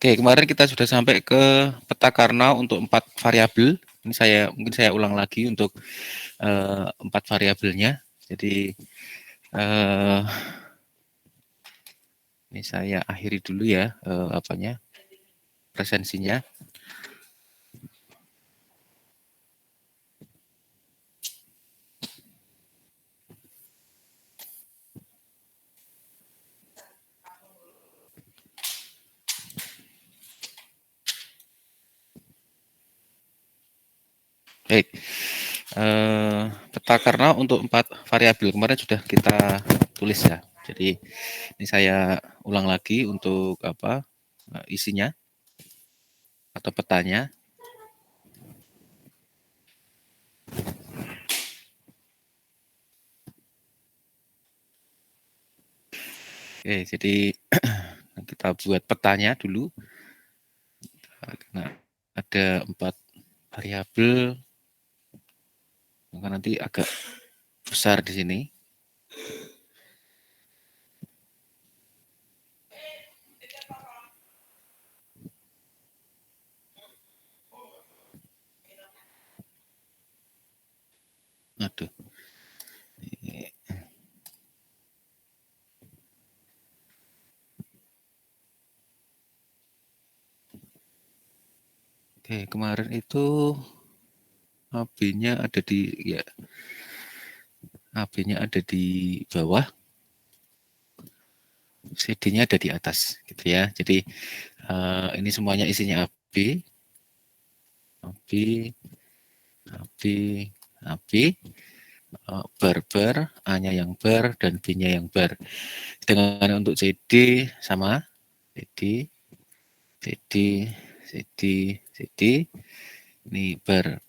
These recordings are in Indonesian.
Oke, kemarin kita sudah sampai ke peta Karnaug untuk 4 variabel. Ini mungkin saya ulang lagi untuk 4 variabelnya. Jadi ini saya akhiri dulu ya presensinya. Baik, peta Karnaug untuk 4 variabel kemarin sudah kita tulis ya. Jadi ini saya ulang lagi untuk isinya atau petanya. Oke, jadi kita buat petanya dulu. Nah, ada 4 variabel, maka nanti agak besar di sini. Aduh. Oke, kemarin itu AB-nya ada ada di bawah, CD-nya ada di atas, gitu ya. Jadi ini semuanya isinya AB, AB, AB, AB, bar, A-nya yang bar dan B-nya yang bar. Dengan untuk CD sama CD, CD, CD, CD. Ini bar,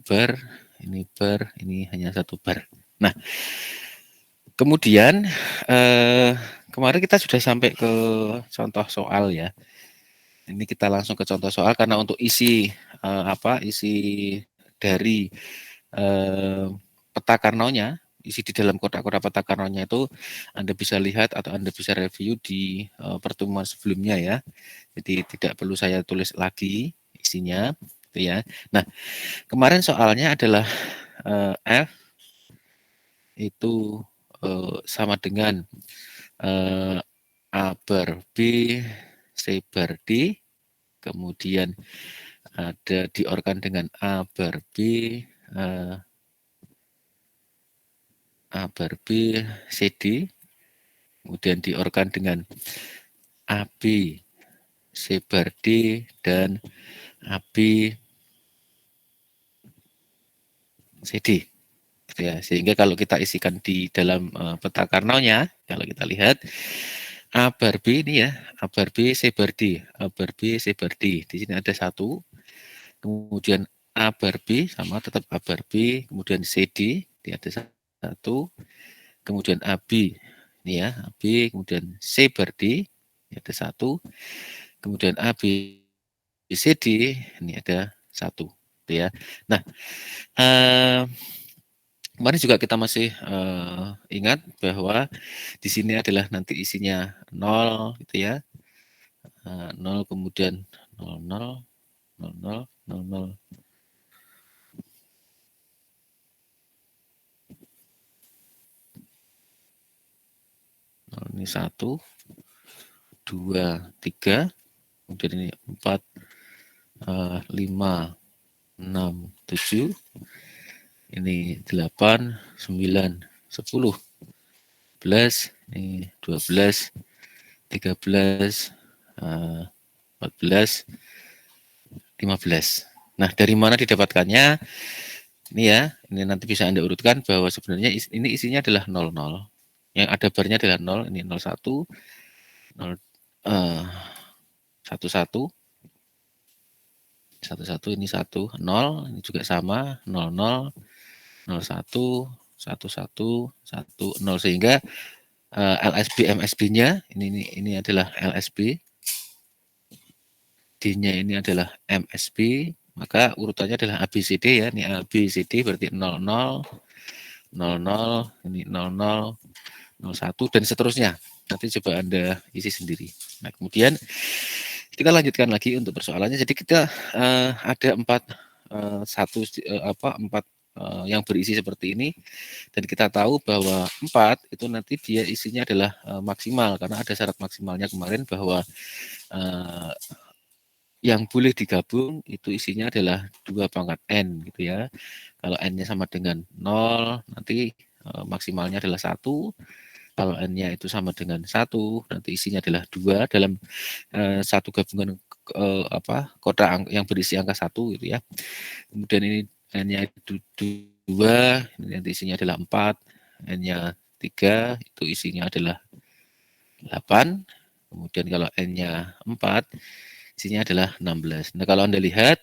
ini bar, ini hanya satu bar. Nah, kemudian kemarin kita sudah sampai ke contoh soal ya. Ini kita langsung ke contoh soal karena untuk isi isi dari peta Karnaugnya, isi di dalam kotak-kotak peta Karnaugnya itu Anda bisa lihat atau Anda bisa review di pertemuan sebelumnya ya. Jadi tidak perlu saya tulis lagi isinya, gitu ya. Nah, kemarin soalnya adalah F itu sama dengan A bar B, C bar D, kemudian ada diorkan dengan A bar B, A bar B, CD, kemudian diorkan dengan AB, C bar D, dan AB, CD. Ya, sehingga kalau kita isikan di dalam peta Karnaugnya, kalau kita lihat A bar B ini ya, A bar B, C bar D, A bar B, C bar D. Di sini ada 1, kemudian A bar B sama tetap A bar B, kemudian CD, ini ada 1, kemudian AB, ini ya, AB, kemudian C bar D, ini ada 1, kemudian AB, C D, ini ada 1, ya. Nah, kemarin juga kita masih ingat bahwa di sini adalah nanti isinya 0 gitu ya. 0 kemudian 00 00 00. Ini 1 2 3, kemudian ini 4 5 6 7, ini 8 9 10 11, ini 12 13 14 15. Nah, dari mana didapatkannya? Ini ya, ini nanti bisa Anda urutkan bahwa sebenarnya ini isinya adalah 00. Yang ada barnya adalah 0, ini 01, 0, 11, 11 ini 1, 0, ini juga sama, 00, 01, 11, 10, sehingga LSB MSB-nya ini adalah LSB, D-nya ini adalah MSB, maka urutannya adalah ABCD ya, ini ABCD berarti 00, 00, ini 00, 01 dan seterusnya. Nanti coba Anda isi sendiri. Nah, kemudian Kita lanjutkan lagi untuk persoalannya. Jadi kita ada empat empat yang berisi seperti ini, dan kita tahu bahwa 4 itu nanti dia isinya adalah maksimal, karena ada syarat maksimalnya kemarin bahwa yang boleh digabung itu isinya adalah 2 pangkat n gitu ya. Kalau n-nya sama dengan 0, nanti maksimalnya adalah 1. Kalau n-nya itu sama dengan 1, nanti isinya adalah 2 dalam satu gabungan kotak yang berisi angka 1 gitu ya. Kemudian ini n-nya itu 2, nanti isinya adalah 4, n-nya 3, itu isinya adalah 8. Kemudian kalau n-nya 4, isinya adalah 16. Nah, kalau Anda lihat,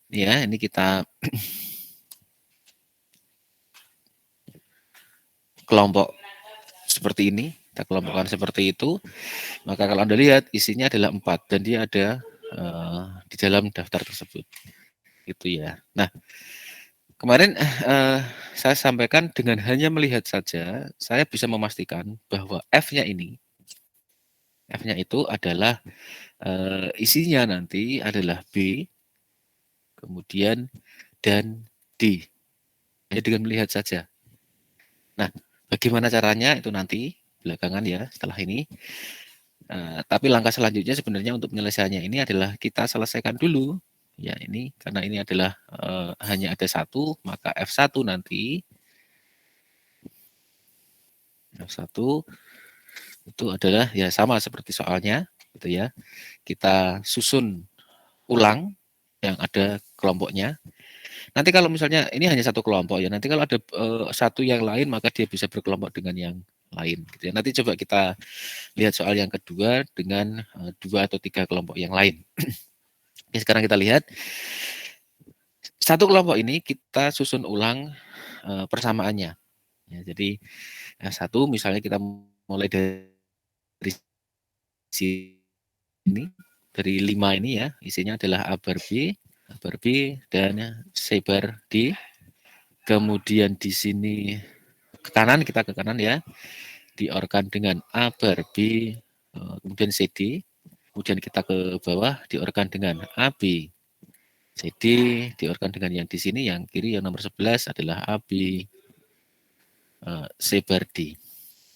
ya, ini kita kelompok seperti ini, kita kelompokkan seperti itu, maka kalau Anda lihat, isinya adalah 4, dan dia ada di dalam daftar tersebut. Itu ya. Nah, kemarin saya sampaikan dengan hanya melihat saja, saya bisa memastikan bahwa F-nya ini, F-nya itu adalah isinya nanti adalah B, kemudian dan D. Hanya dengan melihat saja. Nah, bagaimana caranya itu nanti belakangan ya setelah ini. Tapi langkah selanjutnya sebenarnya untuk penyelesaiannya ini adalah kita selesaikan dulu. Ya ini karena ini adalah hanya ada 1, maka F1 nanti F1 itu adalah ya sama seperti soalnya gitu ya. Kita susun ulang yang ada kelompoknya. Nanti kalau misalnya ini hanya satu kelompok ya, nanti kalau ada satu yang lain maka dia bisa berkelompok dengan yang lain gitu ya. Nanti coba kita lihat soal yang kedua dengan 2 atau 3 kelompok yang lain. Oke, sekarang kita lihat satu kelompok ini kita susun ulang persamaannya. Ya, jadi satu misalnya kita mulai dari sini, dari 5 ini ya, isinya adalah A bar B dan C bar D. Kemudian di sini ke kanan, kita ke kanan ya, diorkan dengan A bar B, kemudian CD. Kemudian kita ke bawah, diorkan dengan AB, CD, diorkan dengan yang di sini, yang kiri yang nomor 11 adalah AB, C bar D.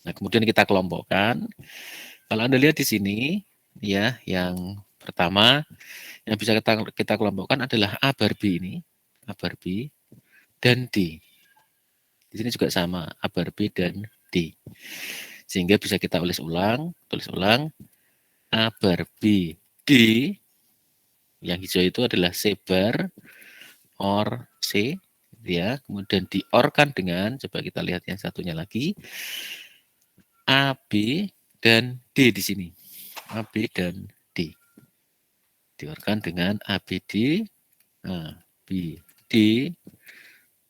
Nah, kemudian kita kelompokkan. Kalau Anda lihat di sini, ya, yang pertama yang bisa kita kelompokkan adalah A bar B ini, A bar B dan D. Di sini juga sama, A bar B dan D. Sehingga bisa kita tulis ulang, A bar B D, yang hijau itu adalah C bar or C, ya. Kemudian diorkan dengan, coba kita lihat yang satunya lagi, A, B, dan D di sini. A, B, dan D. Diorkan dengan A, B, D, A, B, D,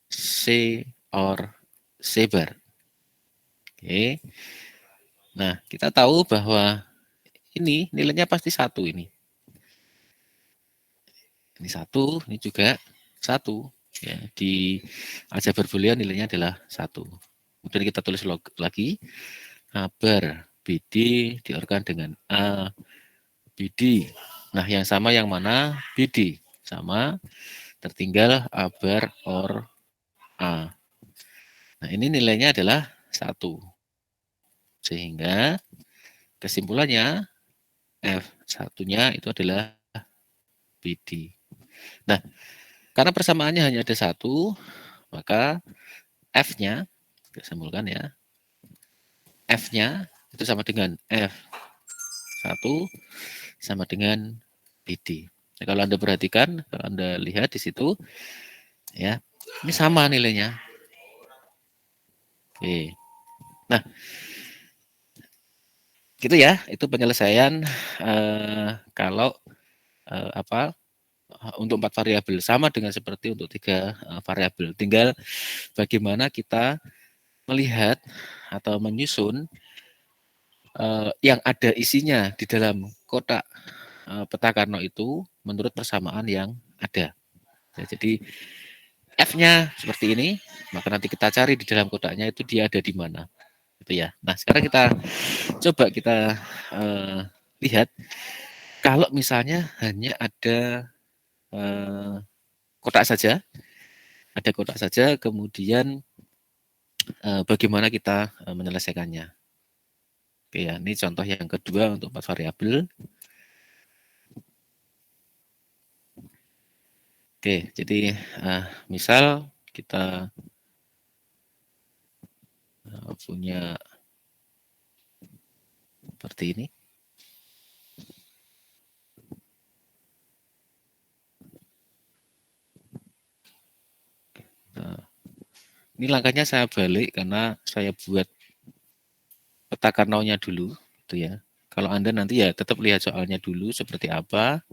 C, or C bar. Oke. Nah, kita tahu bahwa ini nilainya pasti 1 ini. Ini 1, ini juga 1. Ya, di aljabar boolean nilainya adalah 1. Kemudian kita tulis lagi, A bar BD diorkan dengan A BD. Nah, yang sama yang mana? BD. Sama, tertinggal A bar or A. Nah, ini nilainya adalah 1. Sehingga kesimpulannya F1-nya itu adalah BD. Nah, karena persamaannya hanya ada 1, maka F-nya, kita simpulkan ya, F-nya itu sama dengan F1 sama dengan BD. Nah, kalau Anda perhatikan, kalau Anda lihat di situ, ya, ini sama nilainya. Oke. Nah, gitu ya, itu penyelesaian kalau untuk 4 variabel, sama dengan seperti untuk 3 variabel. Tinggal bagaimana kita melihat atau menyusun yang ada isinya di dalam kotak peta Karno itu menurut persamaan yang ada. Ya, jadi F-nya seperti ini, maka nanti kita cari di dalam kotaknya itu dia ada di mana. Gitu ya. Nah, sekarang kita coba kita lihat Kalau misalnya hanya ada kotak saja, ada kotak saja, kemudian bagaimana kita menyelesaikannya. Oke ya, ini contoh yang kedua untuk 4 variabel. Oke, jadi misal kita punya seperti ini. Nah, ini langkahnya saya balik karena saya buat peta karnaunya dulu, gitu ya. Kalau Anda nanti ya tetap lihat soalnya dulu seperti apa,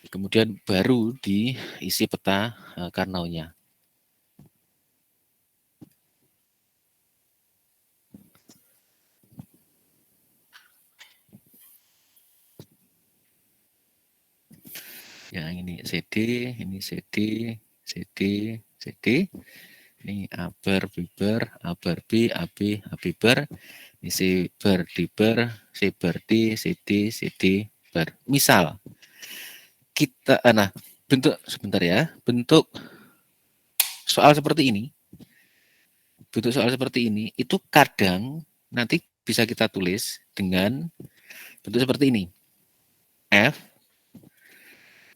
kemudian baru diisi peta karnaunya. Yang ini CD, ini CD, CD, CD. Ini A bar, B bar, A bar B, AB, AB bar. Ini C bar, D bar, C bar D, CD, CD bar. Misal kita, nah bentuk sebentar ya, bentuk soal seperti ini, bentuk soal seperti ini itu kadang nanti bisa kita tulis dengan bentuk seperti ini. F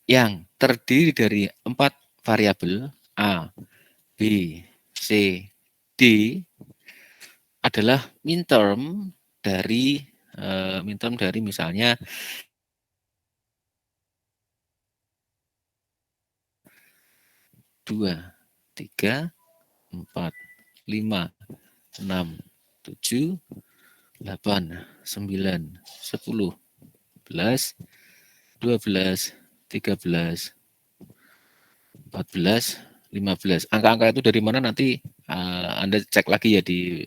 yang terdiri dari 4 variabel A, B, C, D adalah min term dari misalnya 2, 3, 4, 5, 6, 7, 8, 9, 10, 11, 12, 13, 14, 15. Angka-angka itu dari mana nanti Anda cek lagi ya di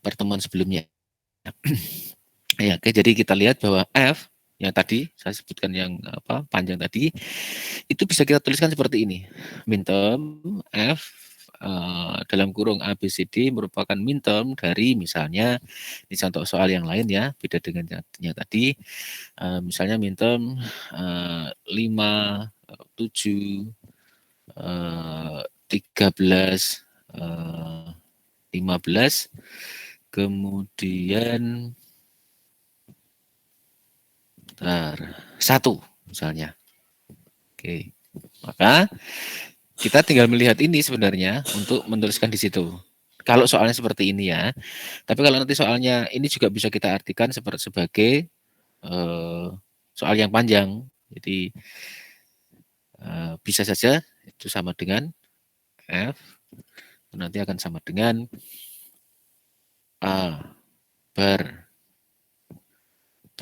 pertemuan sebelumnya. Ya, oke, jadi kita lihat bahwa F yang tadi saya sebutkan yang panjang tadi itu bisa kita tuliskan seperti ini. Min term F dalam kurung A, B, C, D merupakan min term dari misalnya ini contoh soal yang lain ya, beda dengan yang tadi. Misalnya min term 5, 7, 13, 15, kemudian 1 misalnya. Oke, maka kita tinggal melihat ini sebenarnya untuk menuliskan di situ. Kalau soalnya seperti ini ya, tapi kalau nanti soalnya ini juga bisa kita artikan sebagai soal yang panjang. Jadi bisa saja itu sama dengan F, nanti akan sama dengan A bar B,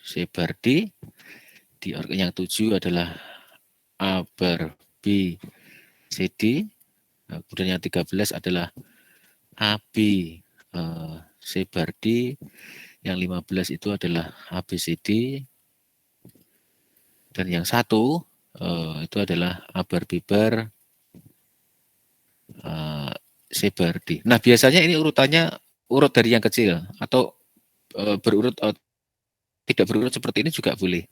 C bar D, di yang 7 adalah A bar B, C D, kemudian yang 13 adalah AB C bar D, yang 15 itu adalah ABCD, dan yang 1 itu adalah A bar B bar C bar D. Nah biasanya ini urutannya urut dari yang kecil atau berurut tidak berurut seperti ini juga boleh,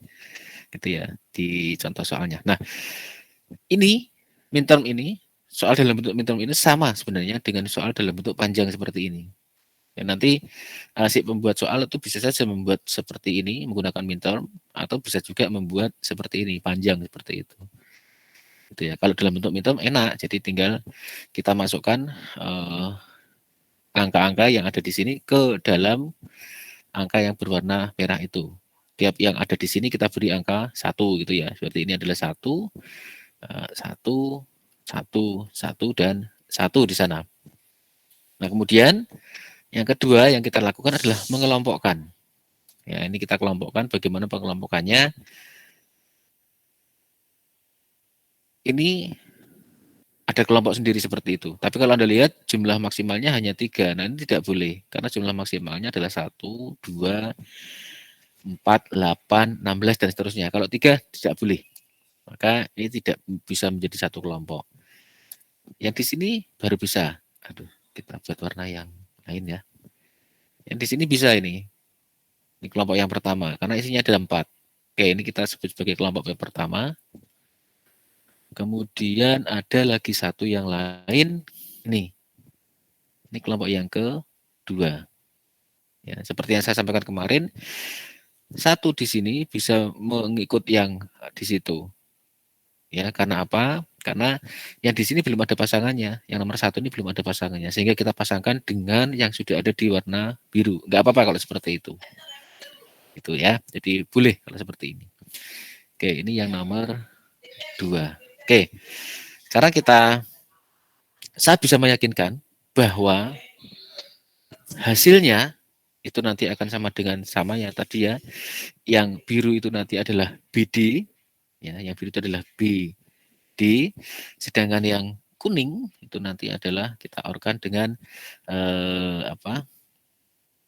gitu ya di contoh soalnya. Nah ini min term ini soal dalam bentuk min term ini sama sebenarnya dengan soal dalam bentuk panjang seperti ini. Ya, nanti si pembuat soal itu bisa saja membuat seperti ini menggunakan min term atau bisa juga membuat seperti ini panjang seperti itu. Gitu ya. Kalau dalam bentuk min term enak, jadi tinggal kita masukkan angka-angka yang ada di sini ke dalam angka yang berwarna merah itu. Tiap yang ada di sini kita beri angka 1 gitu ya. Seperti ini adalah 1, 1, 1, 1 dan 1 di sana. Nah, kemudian yang kedua yang kita lakukan adalah mengelompokkan. Ya, ini kita kelompokkan. Bagaimana pengelompokannya? Ini ada kelompok sendiri seperti itu. Tapi kalau Anda lihat jumlah maksimalnya hanya 3. Nah, ini tidak boleh. Karena jumlah maksimalnya adalah 1, 2, 4, 8, 16, dan seterusnya. Kalau 3 tidak boleh. Maka ini tidak bisa menjadi satu kelompok. Yang di sini baru bisa. Aduh, kita buat warna yang lain ya. Yang di sini bisa ini. Ini kelompok yang pertama, karena isinya ada 4. Oke, ini kita sebut sebagai kelompok yang pertama. Kemudian ada lagi satu yang lain, ini. Ini kelompok yang kedua. Ya, seperti yang saya sampaikan kemarin, satu di sini bisa mengikut yang di situ. Ya, karena apa? Karena yang di sini belum ada pasangannya. Yang nomor 1 ini belum ada pasangannya. Sehingga kita pasangkan dengan yang sudah ada di warna biru. Enggak apa-apa kalau seperti itu. Itu ya. Jadi boleh kalau seperti ini. Oke, ini yang nomor 2. Oke. Sekarang saya bisa meyakinkan bahwa hasilnya itu nanti akan sama dengan ya tadi ya. Yang biru itu nanti adalah BD, ya, yang biru itu adalah BD, sedangkan yang kuning itu nanti adalah kita orkan dengan apa?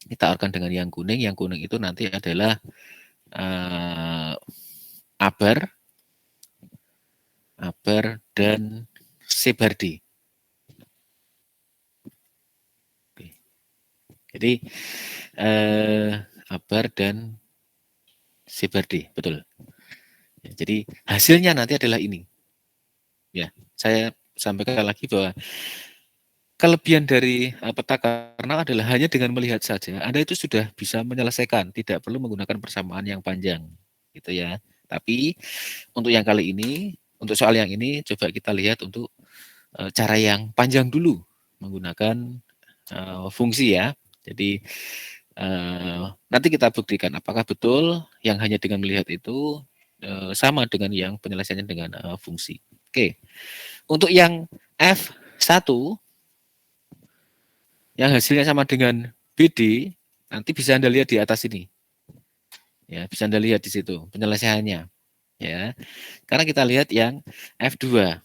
Kita orkan dengan yang kuning. Yang kuning itu nanti adalah Aber dan Sebardi. Jadi Aber dan Sebardi, betul. Ya, jadi hasilnya nanti adalah ini. Ya, saya sampaikan lagi bahwa kelebihan dari peta karnal adalah hanya dengan melihat saja Anda itu sudah bisa menyelesaikan, tidak perlu menggunakan persamaan yang panjang, gitu ya. Tapi untuk yang kali ini, untuk soal yang ini coba kita lihat untuk cara yang panjang dulu menggunakan fungsi ya. Jadi nanti kita buktikan apakah betul yang hanya dengan melihat itu sama dengan yang penyelesaiannya dengan fungsi. Oke. Untuk yang F1 yang hasilnya sama dengan BD, nanti bisa Anda lihat di atas ini. Ya, bisa Anda lihat di situ penyelesaiannya. Ya. Karena kita lihat yang F2.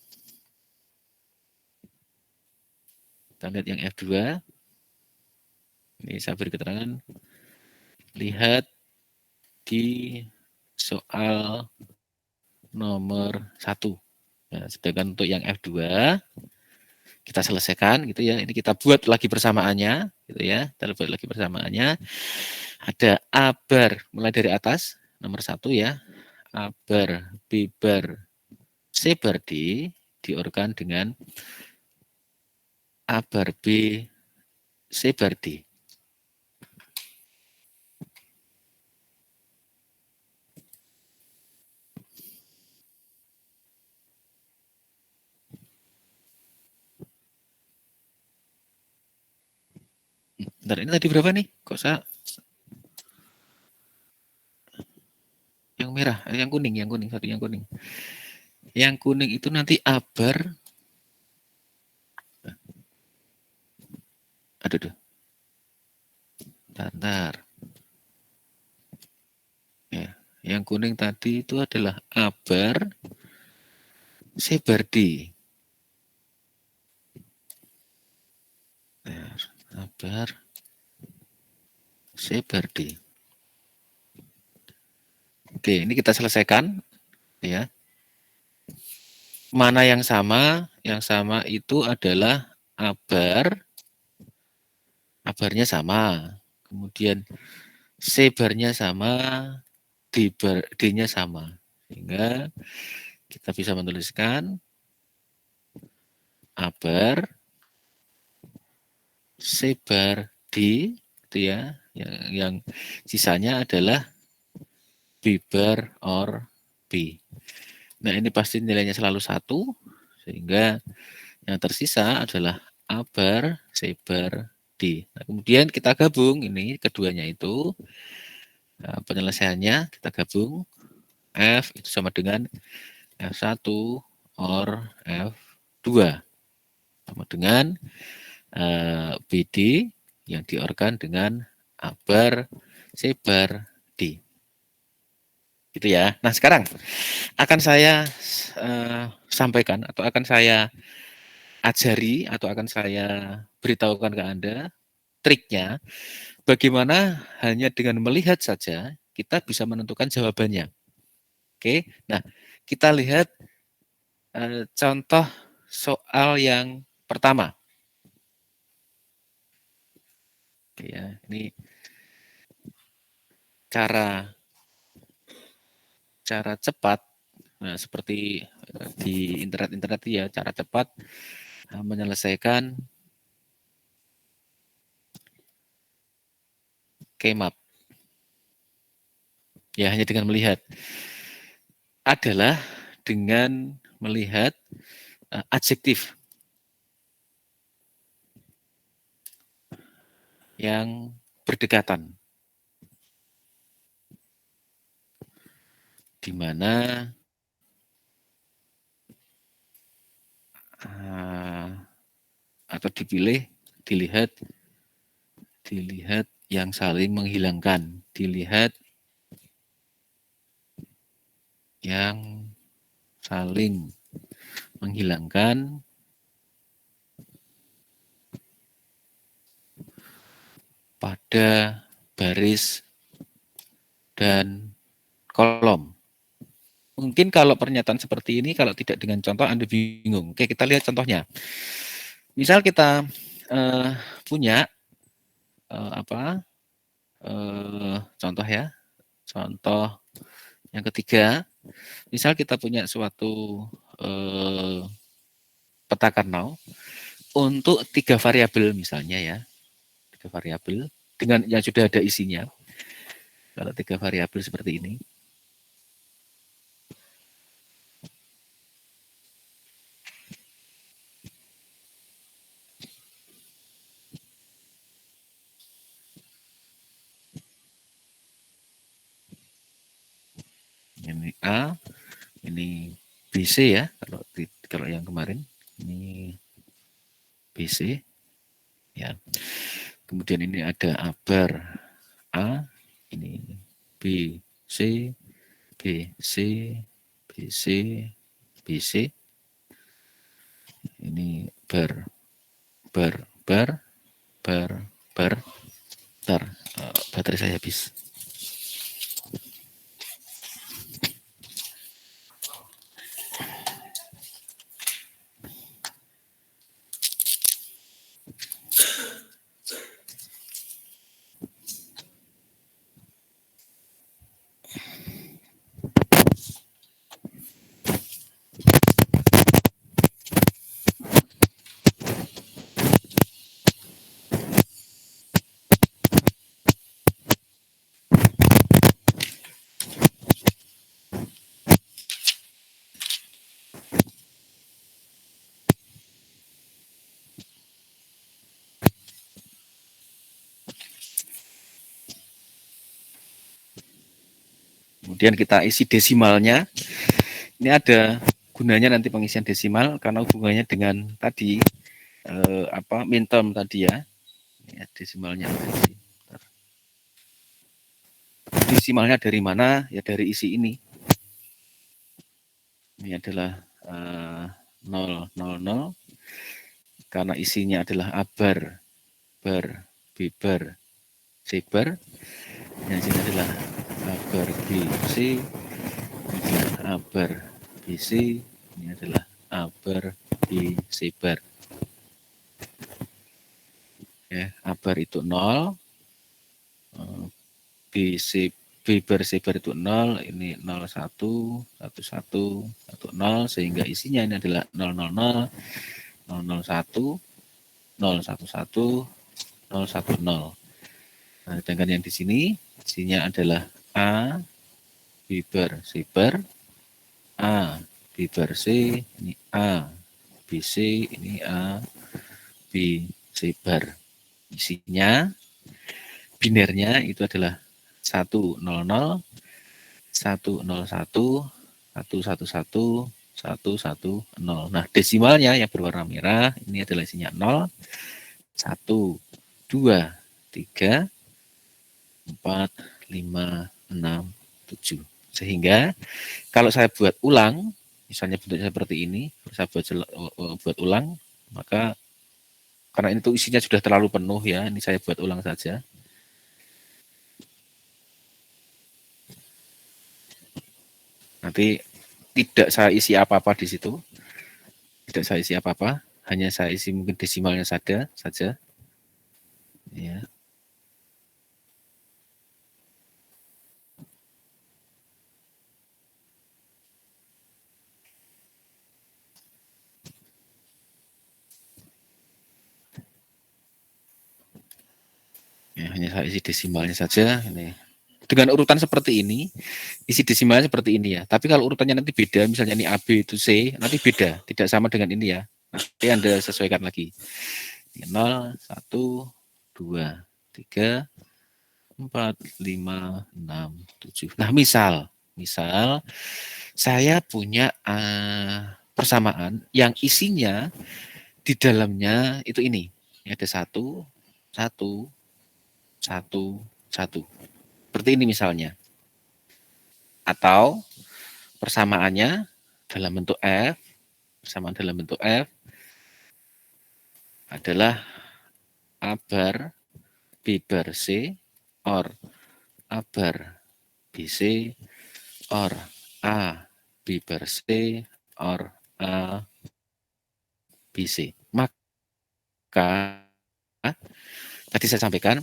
Kita lihat yang F2. Ini saya beri keterangan. Lihat di soal nomor 1. Ya, sedangkan untuk yang F2 kita selesaikan gitu ya. Ini kita buat lagi persamaannya gitu ya. Kita buat lagi persamaannya. Ada Aber mulai dari atas nomor 1 ya. Aber, Biber, Sebardi diorkan dengan Aber B Sebardi. Bentar, ini tadi berapa nih? Kok saya yang merah, yang kuning, satu yang kuning. Yang kuning itu nanti Aber. Aduh. Bentar. Ya, yang kuning tadi itu adalah Aber Sebardi. Aber Sebardi. Oke, ini kita selesaikan ya. Mana yang sama? Yang sama itu adalah abarnya sama. Kemudian sebarnya sama, D-nya sama. Sehingga kita bisa menuliskan Aber sebar D itu ya. Yang sisanya adalah Biber or B. Nah, ini pasti nilainya selalu 1 sehingga yang tersisa adalah Aber sebar D. Nah, kemudian kita gabung ini keduanya itu penyelesaiannya kita gabung F itu sama dengan F1 or F2 sama dengan BD yang diorkan dengan Aber sebar D. Gitu ya. Nah, sekarang akan saya sampaikan atau akan saya ajari atau akan saya beritahukan ke Anda triknya bagaimana hanya dengan melihat saja kita bisa menentukan jawabannya. Oke. Nah, kita lihat contoh soal yang pertama. Oke ya, ini cara cepat, nah seperti di internet ya, cara cepat menyelesaikan keymap. Ya, hanya dengan melihat. Adalah dengan melihat adjektif yang berdekatan. Di mana atau dilihat yang saling menghilangkan, dilihat yang saling menghilangkan pada baris dan kolom. Mungkin kalau pernyataan seperti ini, kalau tidak dengan contoh Anda bingung. Oke, kita lihat contohnya. Misal kita punya contoh ya, contoh yang ketiga. Misal kita punya suatu peta Karnaug untuk 3 variabel misalnya ya, 3 variabel dengan yang sudah ada isinya. Kalau 3 variabel seperti ini. Ini A, ini BC ya, kalau yang kemarin ini BC ya. Kemudian ini ada A bar A, ini B, C, B, C, B, C, B, C. Ini bar, bar, bar, bar, bar. Bentar, baterai saya habis. Kemudian kita isi desimalnya. Ini ada gunanya nanti pengisian desimal karena hubungannya dengan tadi min term tadi ya. Ini desimalnya. Desimalnya dari mana? Ya dari isi ini. Ini adalah 000 karena isinya adalah A bar, bar, B bar, C bar. Yang sini adalah A bar B C, ini adalah A bar B C, ini adalah A bar B C bar. Ya, A bar itu 0, B C B bar C bar itu 0, ini 01, 11, 10, sehingga isinya ini adalah 000, 001, 011, 010. Nah, sedangkan yang di sini isinya adalah A, B bar, C bar, A, B bar C, ini A, B C, ini A, B, C bar. Isinya, binernya itu adalah 100, 101, 111, 110. Nah, desimalnya yang berwarna merah ini adalah isinya 0, 1, 2, 3, 4, 5, 6, 7. Sehingga kalau saya buat ulang, misalnya bentuknya seperti ini, saya buat ulang, maka karena itu isinya sudah terlalu penuh ya, ini saya buat ulang saja. Nanti tidak saya isi apa-apa di situ. Tidak saya isi apa-apa, hanya saya isi mungkin desimalnya saja. Ya. hanya saya isi desimalnya saja ini. Dengan urutan seperti ini, isi desimalnya seperti ini ya. Tapi kalau urutannya nanti beda, misalnya ini AB itu C, nanti beda, tidak sama dengan ini ya. Nanti Anda sesuaikan lagi. 0, 1, 2, 3, 4, 5, 6, 7. Nah, misal saya punya persamaan yang isinya di dalamnya itu ini. Ada 1, 1, 1, 1. Seperti ini misalnya. Atau persamaannya dalam bentuk F, persamaan dalam bentuk F adalah A bar B bar C or A bar BC or A B bar C or A BC. Maka tadi saya sampaikan,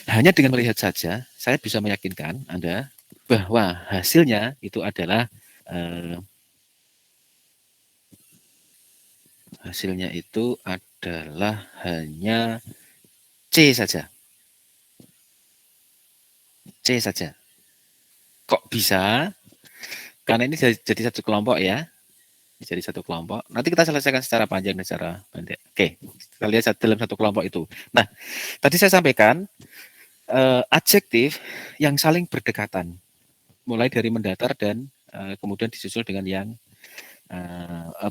hanya dengan melihat saja saya bisa meyakinkan Anda bahwa hasilnya itu adalah hanya C saja. C saja. Kok bisa? Karena ini jadi satu kelompok ya. Jadi satu kelompok. Nanti kita selesaikan secara panjang dan secara pendek. Oke, kita lihat dalam satu kelompok itu. Nah, tadi saya sampaikan adjektif yang saling berdekatan, mulai dari mendatar dan kemudian disusul dengan yang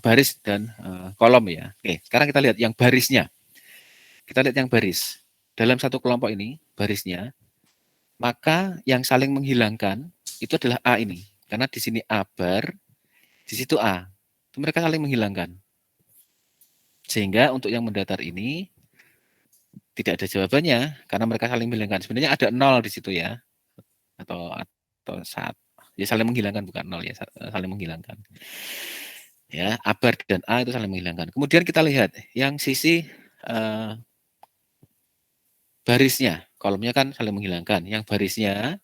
baris dan kolom ya. Oke, sekarang kita lihat yang barisnya. Kita lihat yang baris. Dalam satu kelompok ini, barisnya, maka yang saling menghilangkan itu adalah A ini. Karena di sini A bar, di situ A. Itu mereka saling menghilangkan. Sehingga untuk yang mendatar ini tidak ada jawabannya karena mereka saling menghilangkan. Sebenarnya ada 0 di situ ya. Atau saat ya saling menghilangkan bukan 0 ya, saling menghilangkan. Ya, A bar dan A itu saling menghilangkan. Kemudian kita lihat yang sisi barisnya, kolomnya kan saling menghilangkan. Yang barisnya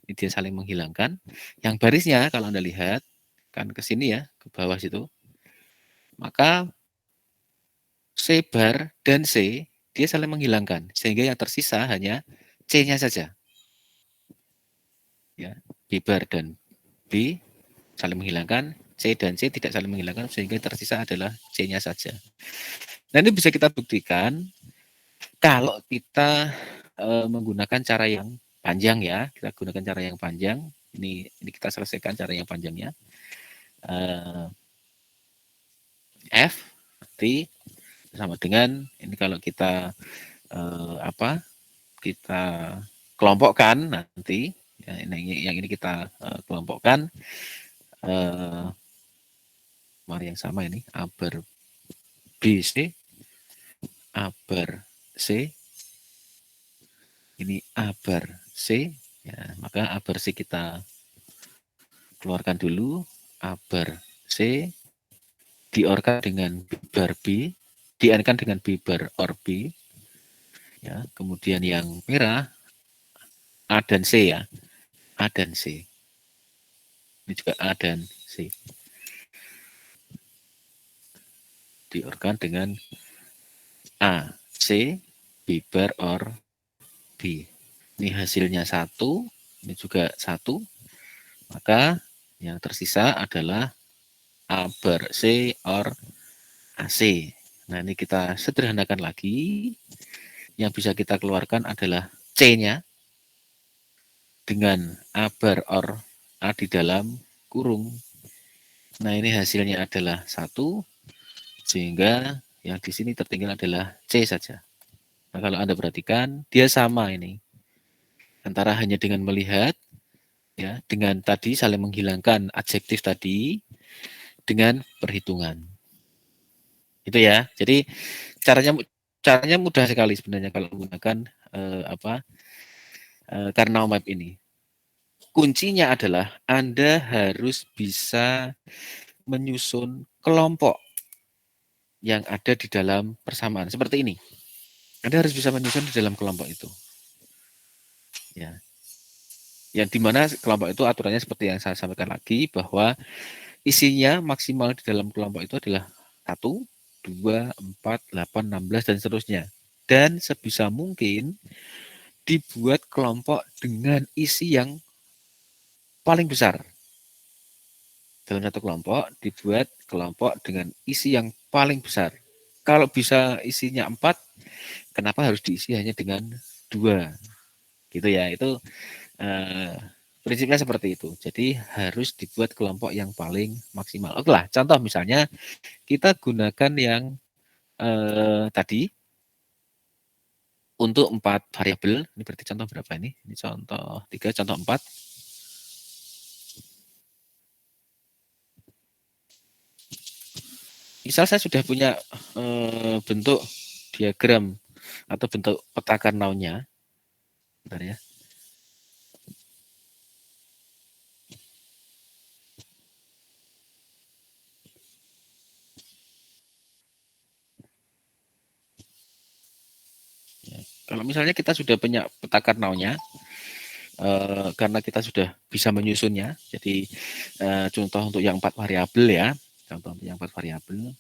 ini dia saling menghilangkan. Yang barisnya kalau Anda lihat kan ke sini ya, ke bawah situ. Maka C bar dan C dia saling menghilangkan sehingga yang tersisa hanya C-nya saja. Ya, B bar dan B saling menghilangkan, C dan C tidak saling menghilangkan sehingga yang tersisa adalah C-nya saja. Nah, ini bisa kita buktikan kalau kita menggunakan cara yang panjang ya. Kita gunakan cara yang panjang. Ini kita selesaikan cara yang panjangnya. F nanti sama dengan ini kalau kita kita kelompokkan nanti ya, yang ini kita kelompokkan mari yang sama ini A bar B C A bar C ini A bar C ya, maka A bar C kita keluarkan dulu. A bar C diorkan dengan B bar B, di-kan dengan B bar or B. Ya, kemudian yang merah A dan C ya. A dan C. Ini juga A dan C. Diorkan dengan A, C, B bar or B. Ini hasilnya 1, ini juga 1. Maka yang tersisa adalah A bar C or AC. Nah, ini kita sederhanakan lagi. Yang bisa kita keluarkan adalah C-nya dengan A bar or A di dalam kurung. Nah, ini hasilnya adalah 1, sehingga yang di sini tertinggal adalah C saja. Nah, kalau Anda perhatikan, dia sama ini. Antara hanya dengan melihat, ya, dengan tadi saling menghilangkan adjektif tadi, dengan perhitungan. Itu ya. Jadi caranya mudah sekali sebenarnya kalau menggunakan Karnaugh Map ini. Kuncinya adalah Anda harus bisa menyusun kelompok yang ada di dalam persamaan. Seperti ini. Anda harus bisa menyusun di dalam kelompok itu. Ya. Yang dimana kelompok itu aturannya seperti yang saya sampaikan lagi, bahwa isinya maksimal di dalam kelompok itu adalah 1, 2, 4, 8, 16, dan seterusnya. Dan sebisa mungkin dibuat kelompok dengan isi yang paling besar. Dalam satu kelompok dibuat kelompok dengan isi yang paling besar. Kalau bisa isinya 4, kenapa harus diisi hanya dengan 2? Gitu ya. Itu prinsipnya seperti itu. Jadi harus dibuat kelompok yang paling maksimal. Oke lah, contoh misalnya kita gunakan yang tadi untuk 4 variabel. Ini berarti contoh berapa ini? Ini contoh 3, contoh 4. Misal saya sudah punya bentuk diagram atau bentuk peta Karnaugnya. Bentar ya. Kalau misalnya kita sudah punya peta Karnaugnya, karena kita sudah bisa menyusunnya, jadi contoh untuk yang 4 variabel ya, contoh untuk yang 4 variabel,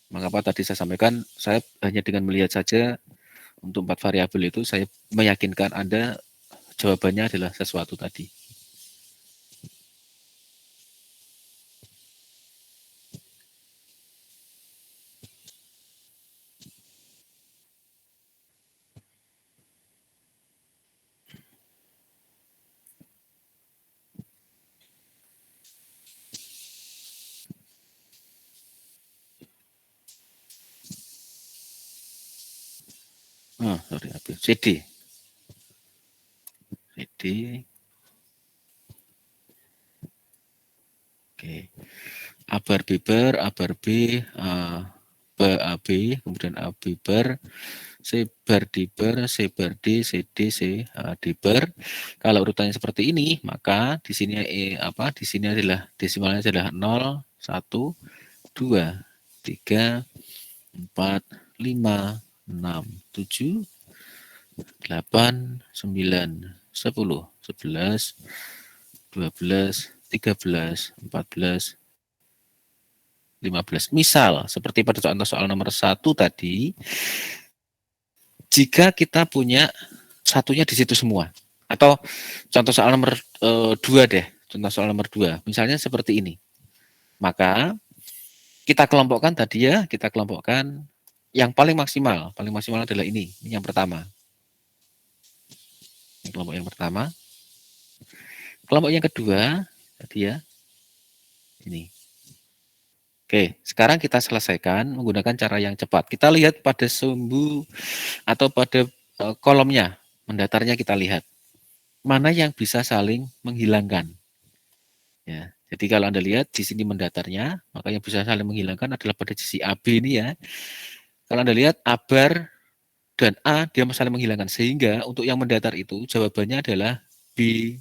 mengapa tadi saya sampaikan, saya hanya dengan melihat saja untuk 4 variabel itu, saya meyakinkan Anda jawabannya adalah sesuatu tadi. Oh, sorry, CD. CD. Oke. Abar biber, abar B, BAB, kemudian AB bar, C bar D bar, C bar D, CD, C D bar. Kalau urutannya seperti ini, maka di sini di sini adalah desimalnya adalah 0, 1, 2, 3, 4, 5, 6, 7, 8, 9, 10, 11, 12, 13, 14, 15. Misal, seperti pada contoh soal nomor 1 tadi, jika kita punya satunya di situ semua. Atau contoh soal nomor 2 deh, contoh soal nomor 2. Misalnya seperti ini. Maka kita kelompokkan tadi ya, kita kelompokkan yang paling maksimal. Paling maksimal adalah ini yang pertama. Ini kelompok yang pertama. Kelompok yang kedua, tadi ya, ini. Oke, sekarang kita selesaikan menggunakan cara yang cepat. Kita lihat pada sumbu atau pada kolomnya, mendatarnya kita lihat. Mana yang bisa saling menghilangkan. Ya, jadi kalau Anda lihat di sini mendatarnya, maka yang bisa saling menghilangkan adalah pada sisi AB ini ya. Kalau Anda lihat A bar dan A dia saling menghilangkan, sehingga untuk yang mendatar itu jawabannya adalah B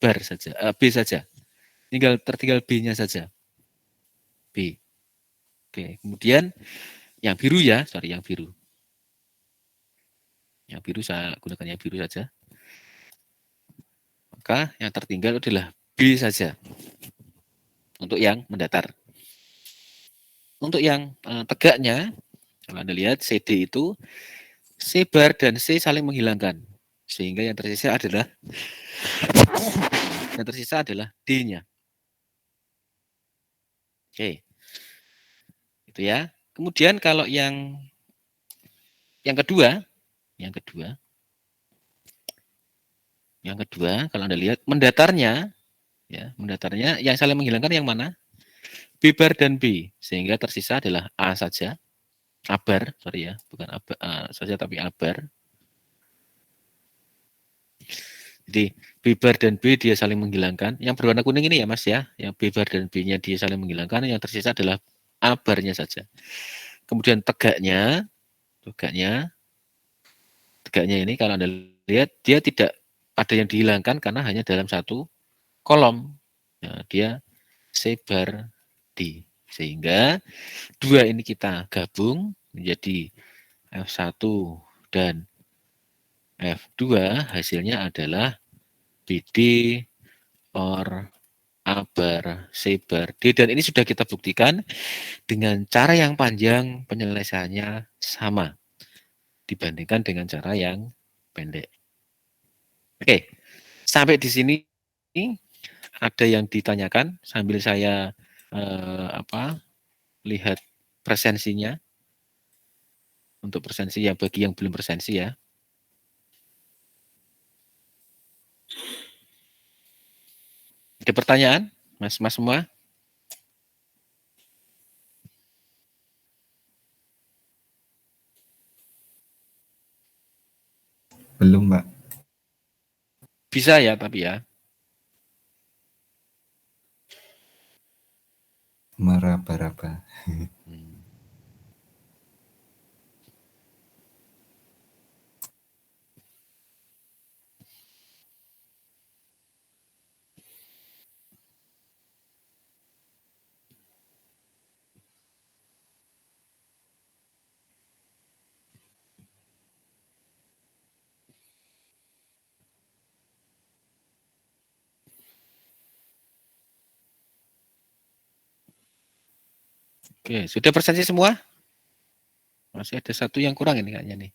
bar saja, B saja. Tertinggal B-nya saja. B. Oke, kemudian yang biru ya, sorry yang biru. Yang biru saya gunakan yang biru saja. Maka yang tertinggal adalah B saja. Untuk yang mendatar. Untuk yang tegaknya, kalau Anda lihat CD itu C bar dan C saling menghilangkan. Sehingga yang tersisa adalah D-nya. Oke. Itu ya. Kemudian kalau yang kedua, yang kedua kalau Anda lihat mendatarnya ya, mendatarnya yang saling menghilangkan yang mana? B bar dan B. Sehingga tersisa adalah A saja. A bar, sorry ya, bukan A saja tapi A bar. Jadi B bar dan B dia saling menghilangkan. Yang berwarna kuning ini ya Mas ya, yang B bar dan B-nya dia saling menghilangkan, yang tersisa adalah A bar-nya saja. Kemudian tegaknya ini kalau Anda lihat dia tidak ada yang dihilangkan karena hanya dalam satu kolom. Nah, dia C bar D. Sehingga dua ini kita gabung menjadi F1 dan F2, hasilnya adalah BD or A bar, C bar, D. Dan ini sudah kita buktikan dengan cara yang panjang penyelesaiannya sama dibandingkan dengan cara yang pendek. Oke, sampai di sini ada yang ditanyakan sambil saya lihat presensinya. Untuk presensi ya bagi yang belum presensi ya. Ada pertanyaan, Mas semua? Belum, Mbak. Bisa ya, tapi ya. Meraba-raba. Oke, sudah presensi semua? Masih ada satu yang kurang ini kayaknya nih.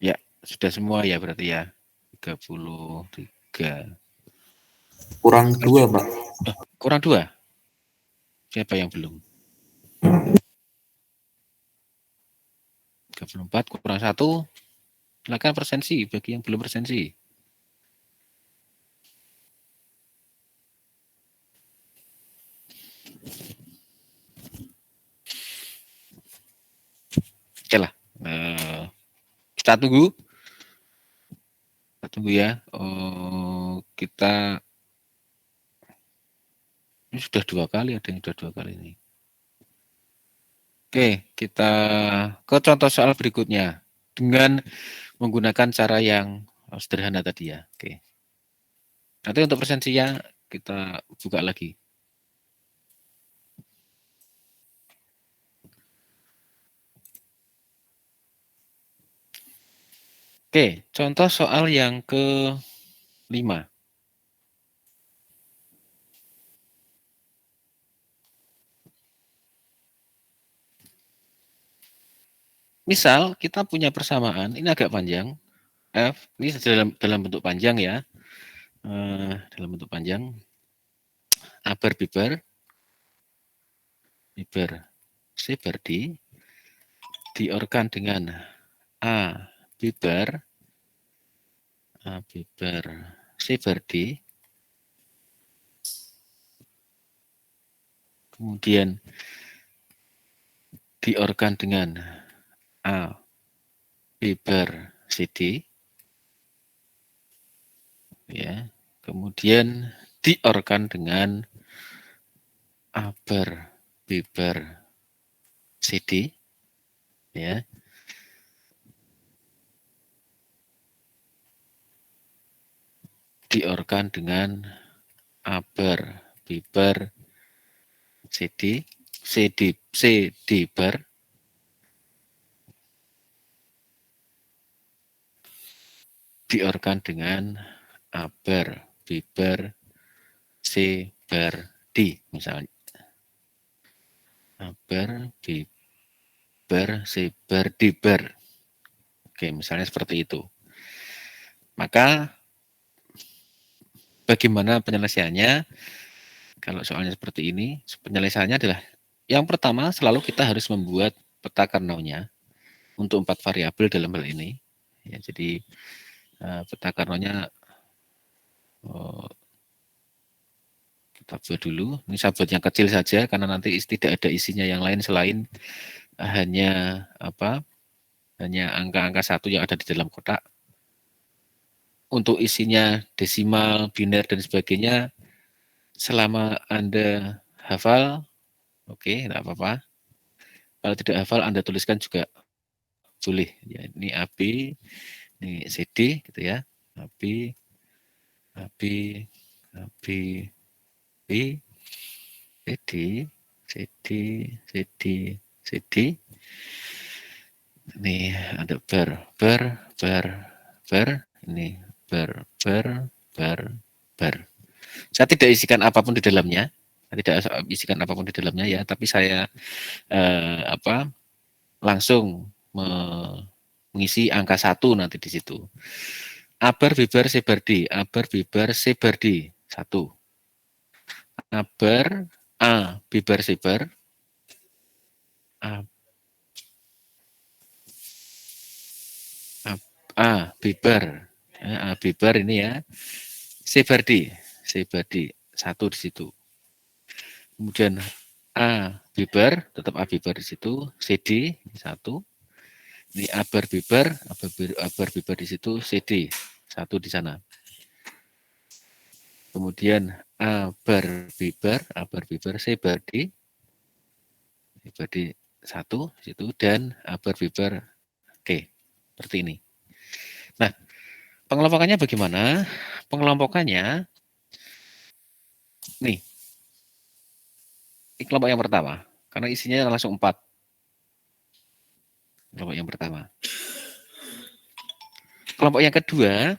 Ya, sudah semua ya berarti ya. 33. Kurang 2, Pak. Kurang 2? Siapa yang belum? 34 kurang 1. Silakan presensi bagi yang belum presensi. Oke lah. Kita tunggu. Kita tunggu ya. Kita ini sudah 2 kali, ada yang sudah 2 kali ini. Oke, kita ke contoh soal berikutnya dengan menggunakan cara yang sederhana tadi ya. Oke. Nanti untuk presensinya kita buka lagi. Oke, contoh soal yang ke-5. Misal kita punya persamaan, ini agak panjang, F, ini dalam bentuk panjang ya, dalam bentuk panjang, A bar B bar, B bar C bar D, diorkan dengan A B bar, A B bar C bar D, kemudian diorkan dengan A B bar C D, ya, kemudian diorkan dengan A bar B bar C D, ya, diorkan dengan A bar B bar CD bar diorkan dengan A bar B bar C bar D misalnya. A bar B bar C bar D bar. Oke, misalnya seperti itu. Maka bagaimana penyelesaiannya? Kalau soalnya seperti ini, penyelesaiannya adalah yang pertama selalu kita harus membuat peta Karnaugnya untuk 4 variabel dalam hal ini. Ya, jadi peta Karnaugnya kita buat dulu. Ini saya buat yang kecil saja karena nanti tidak ada isinya yang lain selain hanya hanya angka-angka 1 yang ada di dalam kotak. Untuk isinya desimal, biner dan sebagainya selama Anda hafal, oke, enggak apa-apa. Kalau tidak hafal Anda tuliskan juga boleh. Ya, ini AB, ini CD gitu ya. AB, AB, AB, B, CD, CD, CD, CD. Ini ada bar, ini bar. Saya tidak isikan apapun di dalamnya. Tidak isikan apapun di dalamnya ya, tapi saya langsung mengisi angka 1 nanti di situ. Aber, biber, sebardi. Aber, biber, sebardi. 1. Aber, A, biber, sebar. Biber. A, biber ini ya. Sebardi. Sebardi. 1 di situ. Kemudian A, biber. Tetap A, biber di situ. CD. 1. Ini aber, biber. Aber, biber di situ. CD. 1 di sana. Kemudian aber, biber, sebardi. Sebardi 1 di situ. Dan aber, biber. Oke. Seperti ini. Nah, pengelompokannya bagaimana? Pengelompokannya, nih, ini kelompok yang pertama, karena isinya langsung 4. Kelompok yang pertama. Kelompok yang kedua,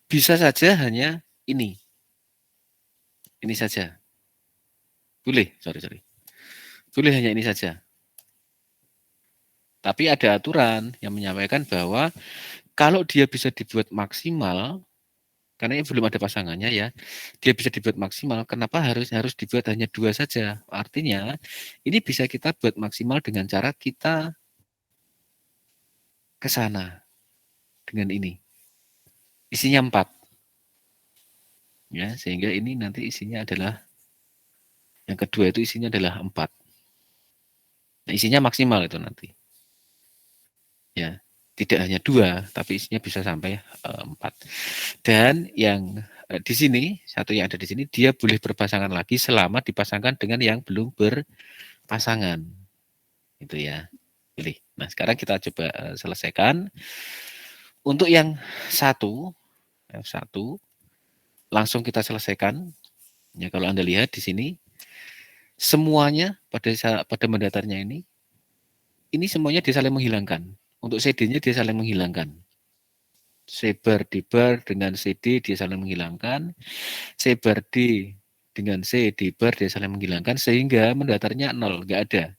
bisa saja hanya ini. Ini saja. Boleh, sorry. Boleh hanya ini saja. Tapi ada aturan yang menyampaikan bahwa kalau dia bisa dibuat maksimal, karena ini belum ada pasangannya ya, dia bisa dibuat maksimal, kenapa harus dibuat hanya 2 saja? Artinya, ini bisa kita buat maksimal dengan cara kita ke sana dengan ini. Isinya 4. Ya, sehingga ini nanti isinya adalah yang kedua itu isinya adalah 4. Nah, isinya maksimal itu nanti. Ya, tidak hanya 2, tapi isinya bisa sampai 4. Dan yang di sini, satu yang ada di sini, dia boleh berpasangan lagi selama dipasangkan dengan yang belum berpasangan. Itu ya. Pilih. Nah, sekarang kita coba selesaikan. Untuk yang satu, F1, langsung kita selesaikan. Ya, kalau Anda lihat di sini, semuanya pada mendatarnya ini semuanya dia saling menghilangkan. Untuk CD-nya dia saling menghilangkan. Sebar dibar dengan CD dia saling menghilangkan. Sebar D dengan C dibar dia saling menghilangkan sehingga mendatarnya 0, nggak ada.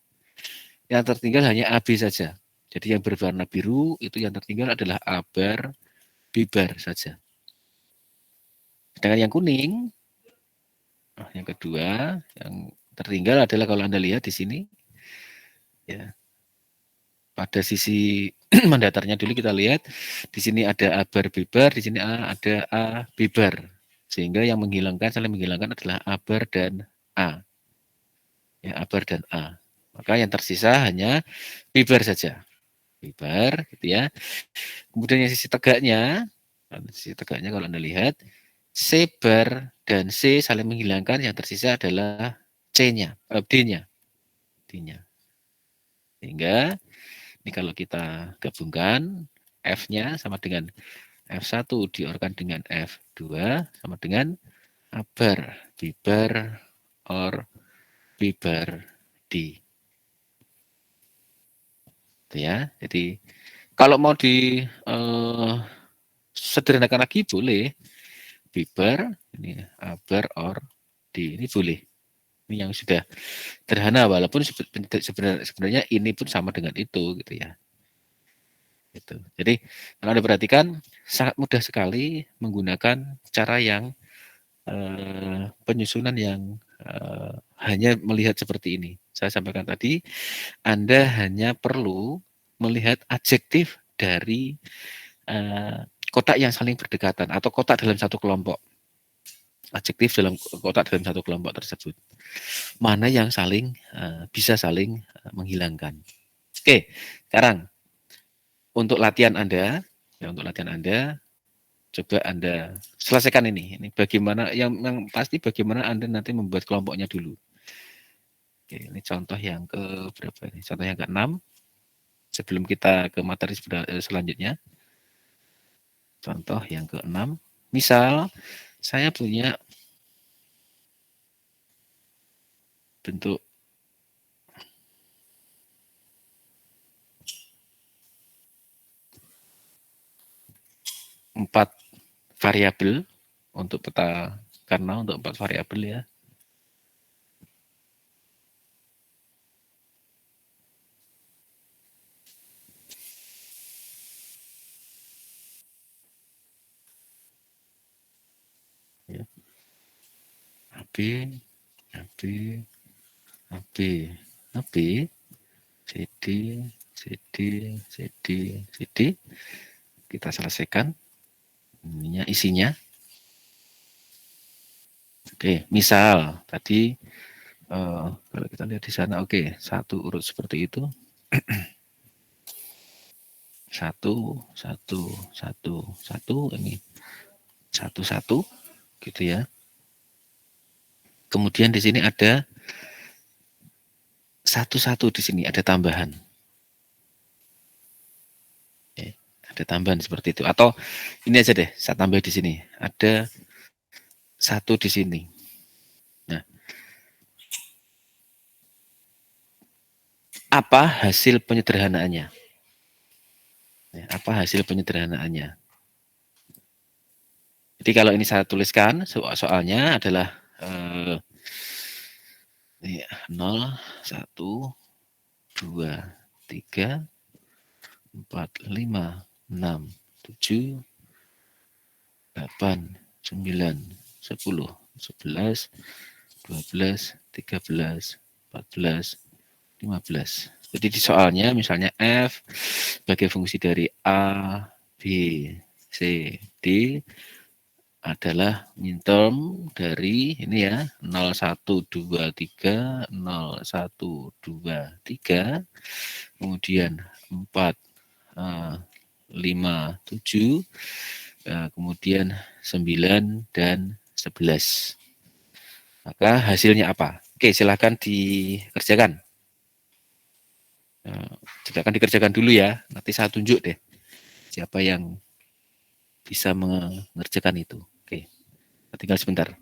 Yang tertinggal hanya AB saja. Jadi yang berwarna biru itu yang tertinggal adalah abar, bibar saja. Sedangkan yang kuning, yang kedua, yang tertinggal adalah kalau Anda lihat di sini, ya, pada sisi mendatarnya dulu kita lihat, di sini ada abar, bibar, di sini ada A, bibar. Sehingga yang menghilangkan, saling menghilangkan adalah abar dan A. Ya, abar dan A. Maka yang tersisa hanya bibar saja. Bibar, gitu ya. Kemudian yang sisi tegaknya kalau Anda lihat, sebar dan C saling menghilangkan, yang tersisa adalah C-nya, D-nya. D-nya. Sehingga ini kalau kita gabungkan, F-nya sama dengan F1 diorkan dengan F2 sama dengan abar, bibar, or bibar, D. Itu ya. Jadi kalau mau di sederhanakan lagi boleh bibar, ini abar, or D. Ini boleh. Ini yang sudah sederhana walaupun sebenarnya ini pun sama dengan itu gitu ya. Gitu. Jadi kalau Anda perhatikan sangat mudah sekali menggunakan cara yang penyusunan yang hanya melihat seperti ini. Saya sampaikan tadi, Anda hanya perlu melihat adjektif dari kotak yang saling berdekatan atau kotak dalam satu kelompok. Adjektif dalam kotak dalam satu kelompok tersebut. Mana yang saling bisa saling menghilangkan. Oke, sekarang untuk latihan Anda, coba Anda selesaikan ini. Ini bagaimana yang pasti bagaimana Anda nanti membuat kelompoknya dulu. Oke, ini contoh yang ke berapa ini? Contoh yang ke-6. Sebelum kita ke materi selanjutnya. Contoh yang ke-6. Misal saya punya bentuk 4 variabel untuk peta Karnaug untuk 4 variabel ya. Ya. AB, AB, AB, AB, CD, CD, CD, CD. Kita selesaikan ininya, isinya. Oke, misal tadi kalau kita lihat di sana, oke, satu urut seperti itu. Satu, ini satu, gitu ya. Kemudian di sini ada satu di sini, ada tambahan. Oke, ada tambahan seperti itu. Atau ini aja deh, saya tambah di sini. Ada satu di sini. Nah, apa hasil penyederhanaannya? Ya, apa hasil penyederhanaannya? Jadi kalau ini saya tuliskan, soalnya adalah 0, 1, 2, 3, 4, 5, 6, 7, 8, 9, 10, 11, 12, 13, 14, 15. Jadi di soalnya misalnya F sebagai fungsi dari A, B, C, D adalah minterm dari ini ya 0, 1, 2, 3, 0, 1, 2, 3, kemudian 4, 5, 7, kemudian 9 dan 11. Maka hasilnya apa? Oke, silahkan dikerjakan. Silakan dikerjakan dulu ya. Nanti saya tunjuk deh siapa yang bisa mengerjakan itu. Oke, tinggal sebentar.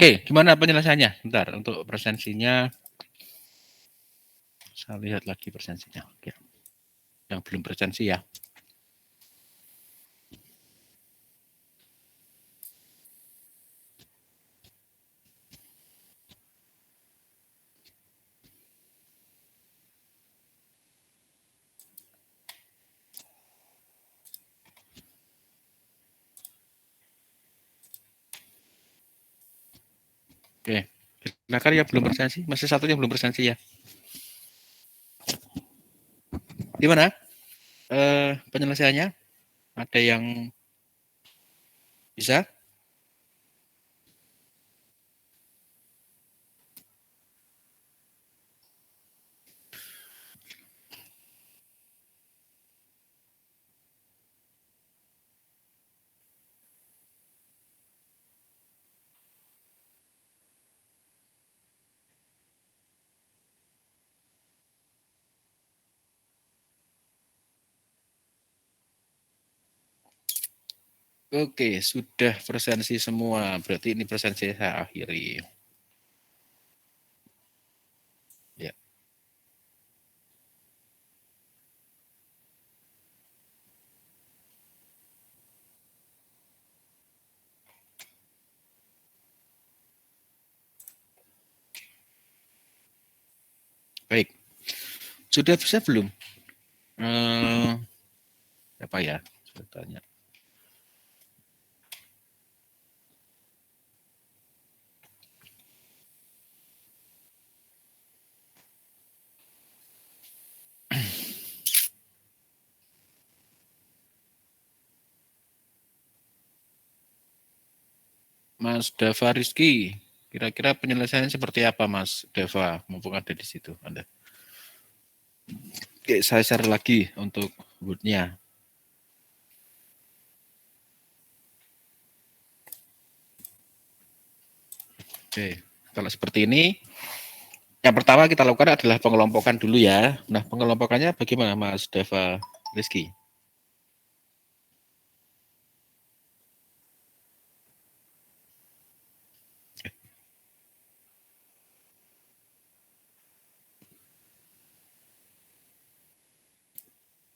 Oke, gimana penyelesaiannya? Bentar, untuk presensinya saya lihat lagi presensinya. Oke. Yang belum presensi ya. Oke. Silakan yang belum presensi, masih satu yang belum presensi ya. Gimana? Penyelesaiannya? Ada yang bisa? Oke, sudah presensi semua. Berarti ini presensi saya akhiri. Ya. Baik. Sudah bisa belum? Apa ya? Saya tanya. Mas Dava Rizky, kira-kira penyelesaiannya seperti apa Mas Dava? Mumpung ada di situ Anda. Oke, saya share lagi untuk bootnya. Oke, kalau seperti ini, yang pertama kita lakukan adalah pengelompokan dulu ya. Nah, pengelompokannya bagaimana Mas Dava Rizky?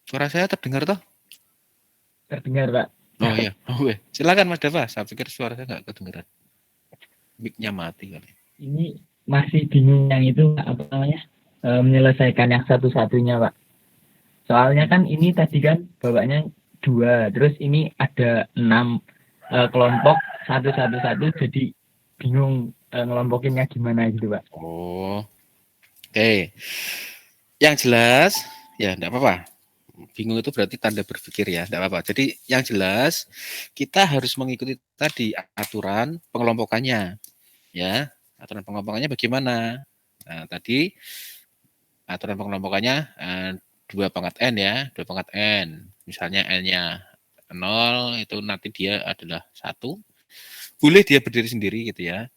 Suara saya terdengar toh? Terdengar, Pak. Oh iya, silakan Mas Dava. Saya pikir suara saya nggak kedengaran. Mic-nya mati kali. Ini masih bingung yang itu, Pak, apa namanya? Menyelesaikan yang satu-satunya, Pak. Soalnya kan ini tadi kan bawanya 2, terus ini ada 6 kelompok, satu-satu, jadi bingung ngelompokinnya gimana gitu, Pak. Oh, oke. Yang jelas, ya enggak apa-apa. Bingung itu berarti tanda berpikir ya, enggak apa-apa. Jadi yang jelas kita harus mengikuti tadi aturan pengelompokannya, ya. Aturan pengelompokannya bagaimana? Nah, tadi aturan pengelompokannya 2 pangkat N ya, 2 pangkat N. Misalnya N-nya 0 itu nanti dia adalah 1. Boleh dia berdiri sendiri gitu ya.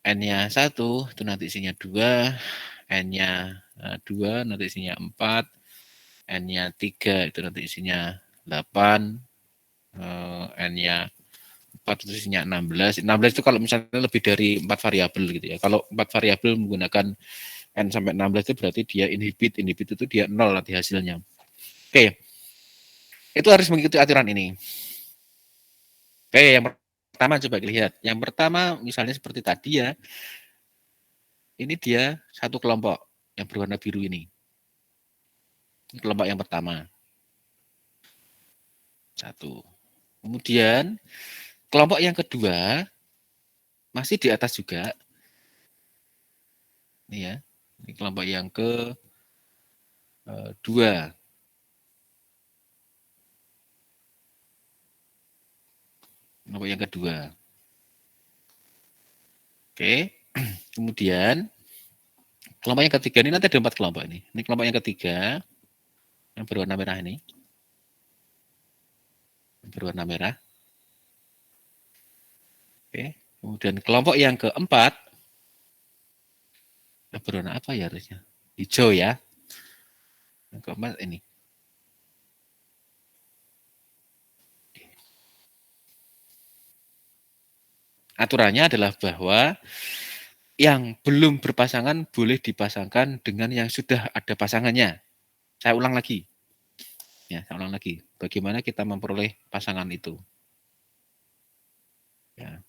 N-nya 1 itu nanti isinya 2, N-nya 2 nanti isinya 4, N-nya 3 itu nanti isinya 8, N-nya 4 itu isinya 16. 16 itu kalau misalnya lebih dari 4 variabel gitu ya. Kalau 4 variabel menggunakan N sampai 16 itu berarti dia inhibit itu dia 0 nanti hasilnya. Oke, itu harus mengikuti aturan ini. Oke, yang pertama coba lihat. Yang pertama misalnya seperti tadi ya, ini dia satu kelompok yang berwarna biru ini. Ini kelompok yang pertama. 1. Kemudian kelompok yang kedua masih di atas juga. Ini ya. Ini kelompok yang kedua. Kelompok yang kedua. Oke. Kemudian kelompok yang ketiga ini nanti ada 4 kelompok ini. Ini kelompok yang ketiga yang berwarna merah ini. Yang berwarna merah. Oke. Kemudian kelompok yang keempat berwarna apa ya harusnya? Hijau ya. Yang keempat ini. aturannya adalah bahwa yang belum berpasangan boleh dipasangkan dengan yang sudah ada pasangannya. Saya ulang lagi. Ya, saya ulang lagi. Bagaimana kita memperoleh pasangan itu? Ya.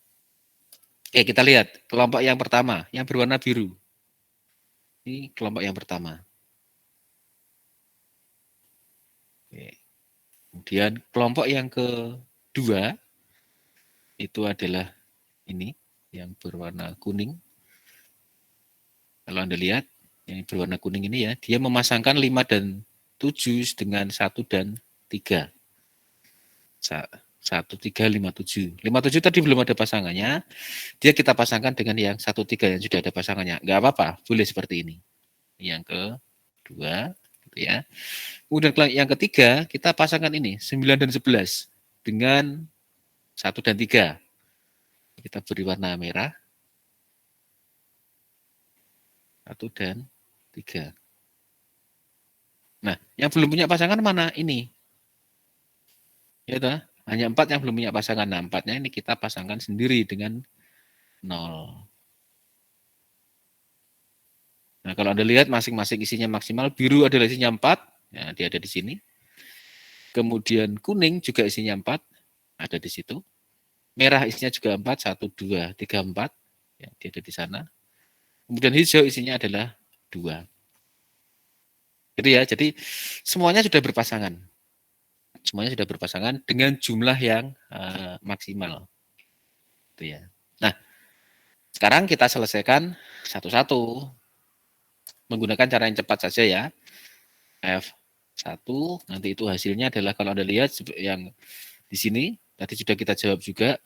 Oke, kita lihat kelompok yang pertama, yang berwarna biru. Ini kelompok yang pertama. Oke. Kemudian kelompok yang kedua itu adalah ini yang berwarna kuning. Kalau Anda lihat yang berwarna kuning ini ya, dia memasangkan 5 dan 7 dengan 1 dan 3. 1, 3, 5, 7. 5, 7 tadi belum ada pasangannya, dia kita pasangkan dengan yang 1, 3 yang sudah ada pasangannya. Enggak apa-apa, boleh seperti ini. Yang kedua, gitu ya. Kemudian yang ketiga, kita pasangkan ini, 9 dan 11 dengan 1 dan 3. Kita beri warna merah. 1 dan 3. Nah, yang belum punya pasangan mana? Ini. Ya toh? Hanya 4 yang belum punya pasangan. Nah, 4-nya ini kita pasangkan sendiri dengan 0. Nah, kalau Anda lihat masing-masing isinya maksimal, biru adalah isinya 4, ya, dia ada di sini. Kemudian kuning juga isinya 4, ada di situ. Merah isinya juga 4, 1, 2, 3, 4, ya, dia ada di sana. Kemudian hijau isinya adalah 2. Gitu ya, jadi semuanya sudah berpasangan. Semuanya sudah berpasangan dengan jumlah yang maksimal. Gitu ya. Nah, sekarang kita selesaikan satu-satu menggunakan cara yang cepat saja ya. F1, nanti itu hasilnya adalah kalau Anda lihat yang di sini, tadi sudah kita jawab juga,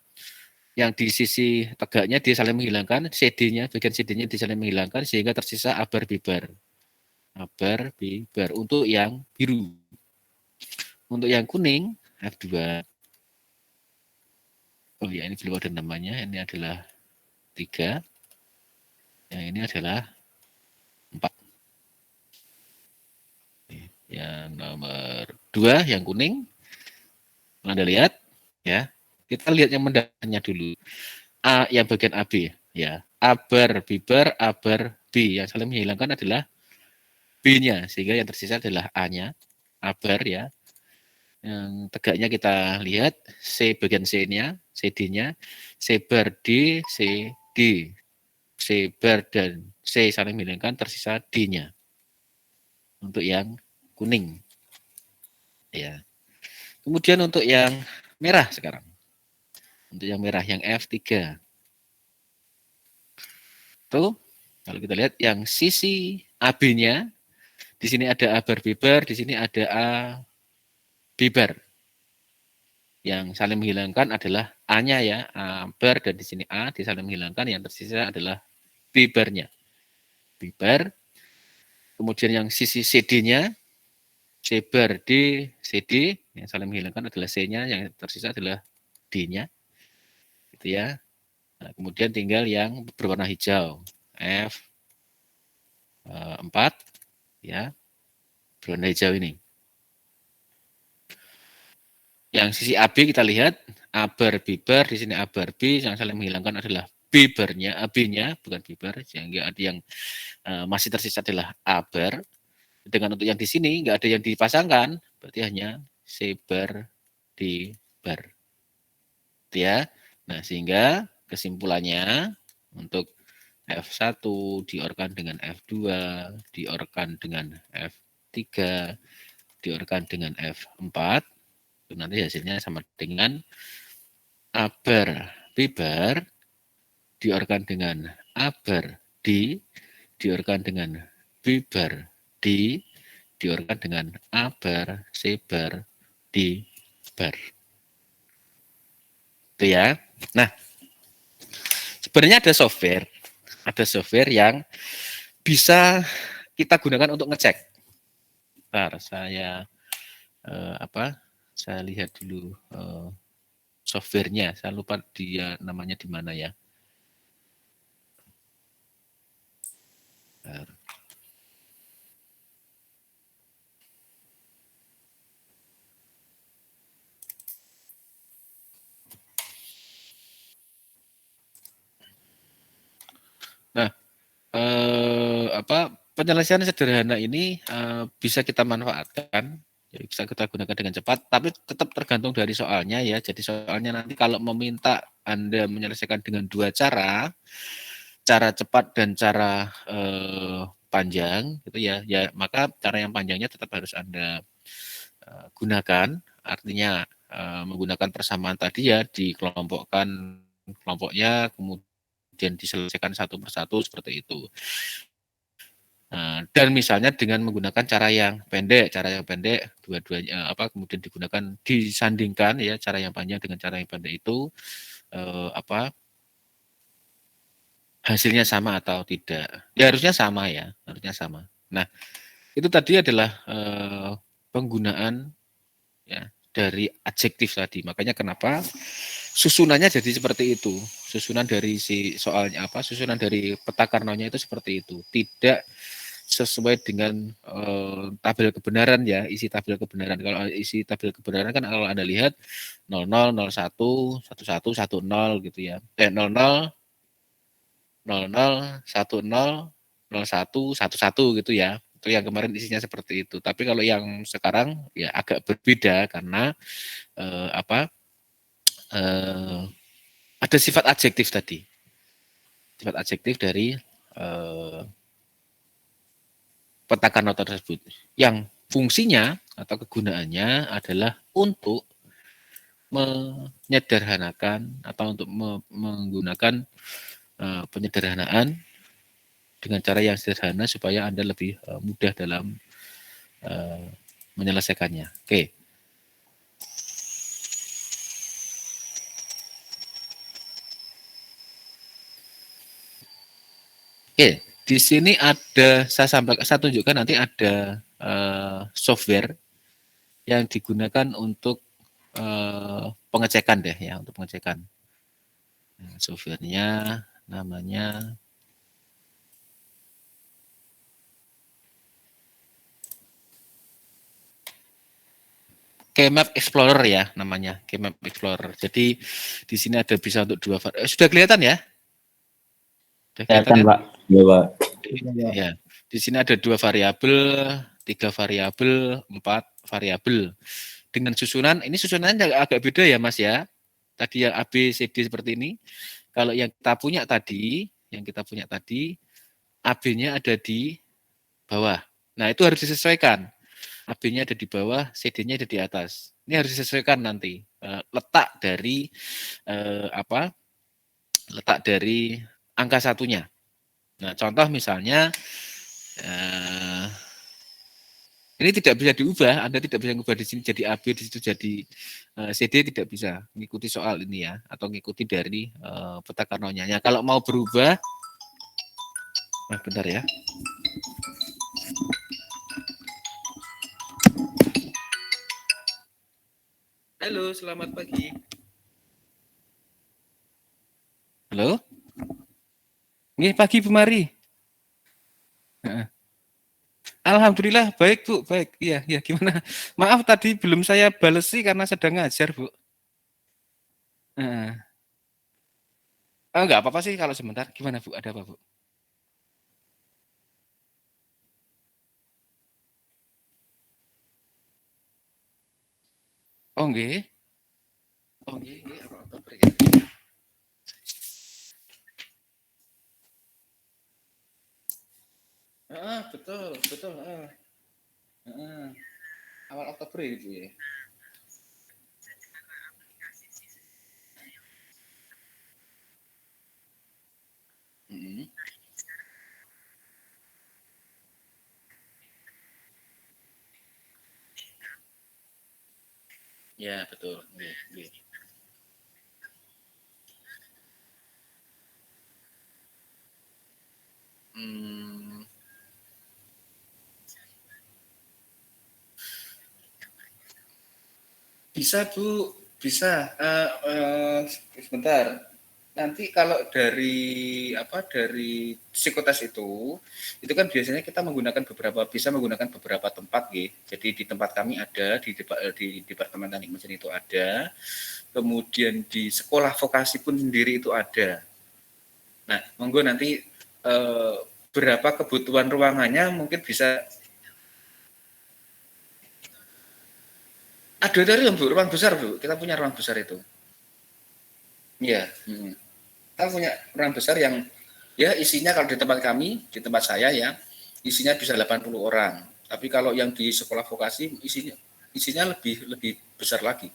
yang di sisi tegaknya dia saling menghilangkan, CD-nya, bagian CD-nya dia saling menghilangkan, sehingga tersisa abar bibar. Abar bibar untuk yang biru. Untuk yang kuning, F2. Oh ya, ini belum ada namanya, ini adalah 3. Yang ini adalah 4. Yang nomor 2, yang kuning. Anda lihat, ya. Kita lihat yang mendahnya dulu. A, yang bagian AB, ya. Abar bibar, abar B. Yang saling menghilangkan adalah B-nya, sehingga yang tersisa adalah A-nya, abar ya. Yang tegaknya kita lihat C bagian C-nya, CD-nya, C bar D, C, D. C bar dan C saling menghilangkan, tersisa D-nya. Untuk yang kuning. Ya. Kemudian untuk yang merah sekarang. Untuk yang merah, yang F3. Tuh, kalau kita lihat yang sisi AB-nya, di sini ada A bar bibar, di sini ada A bibar. Yang saling menghilangkan adalah A-nya ya, A bar, dan di sini A disaling menghilangkan, yang tersisa adalah bibarnya. Bibar. Kemudian yang sisi CD-nya, C bar D, CD, yang saling menghilangkan adalah C-nya, yang tersisa adalah D-nya. Gitu ya. Nah, kemudian tinggal yang berwarna hijau, F4, ya, berwarna hijau ini. Yang sisi AB kita lihat, A bar bibar, di sini A bar B, yang saling menghilangkan adalah bibarnya, AB-nya, bukan bibar, sehingga ada yang masih tersisa adalah A bar. Dengan untuk yang di sini, nggak ada yang dipasangkan, berarti hanya C bar, D bar. Gitu ya. Nah, sehingga kesimpulannya untuk F1 diorkan dengan F2, diorkan dengan F3, diorkan dengan F4, itu nanti hasilnya sama dengan abar bibar diorkan dengan abar D, diorkan dengan bibar D, diorkan dengan abar sebar D bar. Itu ya. Nah, sebenarnya ada software yang bisa kita gunakan untuk ngecek. Bentar, saya saya lihat dulu softwarenya. Saya lupa dia namanya di mana ya. Bentar. penyelesaian sederhana ini bisa kita manfaatkan, ya, bisa kita gunakan dengan cepat, tapi tetap tergantung dari soalnya ya. Jadi soalnya nanti kalau meminta Anda menyelesaikan dengan dua cara cepat dan cara panjang, gitu ya. Ya maka cara yang panjangnya tetap harus Anda gunakan. Artinya menggunakan persamaan tadi ya, dikelompokkan kelompoknya, kemudian diselesaikan satu persatu seperti itu. Dan misalnya dengan menggunakan cara yang pendek dua-duanya kemudian disandingkan ya cara yang panjang dengan cara yang pendek itu hasilnya sama atau tidak. Ya harusnya sama ya, harusnya sama. Nah, itu tadi adalah penggunaan ya dari adjektif tadi. Makanya kenapa susunannya jadi seperti itu. Susunan dari si soalnya susunan dari peta Karnonya itu seperti itu. Tidak sesuai dengan tabel kebenaran ya, isi tabel kebenaran. Kalau isi tabel kebenaran kan kalau Anda lihat 00, 01, 11, 10 gitu ya. 00, 00, 10, 01, 11 gitu ya. Itu yang kemarin isinya seperti itu. Tapi kalau yang sekarang ya agak berbeda karena ada sifat adjektif tadi. Sifat adjektif dari peta Karno tersebut yang fungsinya atau kegunaannya adalah untuk menyederhanakan atau untuk menggunakan penyederhanaan dengan cara yang sederhana supaya Anda lebih mudah dalam menyelesaikannya. Oke. Oke, di sini ada saya tunjukkan nanti ada software yang digunakan untuk pengecekan deh ya, untuk pengecekan. Nah, softwarenya namanya Keymap Explorer ya namanya, Keymap Explorer. Jadi di sini ada bisa untuk dua sudah kelihatan ya? Sudah kelihatan ya? Pak. Ya, Pak. Ya, di sini ada 2 variabel, 3 variabel, 4 variabel. Dengan susunan, ini susunannya agak beda ya Mas ya. Tadi yang A, B, C, D seperti ini. Kalau yang kita punya tadi, AB-nya ada di bawah. Nah, itu harus disesuaikan. AB-nya ada di bawah, CD-nya ada di atas. Ini harus disesuaikan nanti. Letak dari letak dari angka satunya. Nah, contoh misalnya ini tidak bisa diubah, Anda tidak bisa mengubah di sini jadi AB, di situ jadi CD, tidak bisa mengikuti soal ini ya, atau mengikuti dari peta Karnonya. Ya, kalau mau berubah, bentar ya. Halo, selamat pagi. Halo? Nggih, pagi Bu Mari. Alhamdulillah baik Bu, baik. Iya, iya gimana? Maaf tadi belum saya balesi karena sedang ngajar Bu. Enggak apa-apa sih kalau sebentar. Gimana Bu? Ada apa Bu? Oh nggih. Oh nggih, apa ya? Betul, betul. Awal Oktober itu ya. Ya betul. Bisa Bu, bisa. Sebentar. Nanti kalau dari psikotes itu kan biasanya kita bisa menggunakan beberapa tempat, gitu. Jadi di tempat kami ada di Departemen Teknik Mesin itu ada, kemudian di sekolah vokasi pun sendiri itu ada. Nah, monggo nanti berapa kebutuhan ruangannya mungkin bisa auditorium Bu, ruang besar Bu. Kita punya ruang besar itu. Iya, kita punya ruang besar yang ya isinya kalau di tempat kami, di tempat saya ya, isinya bisa 80 orang. Tapi kalau yang di sekolah vokasi isinya lebih besar lagi.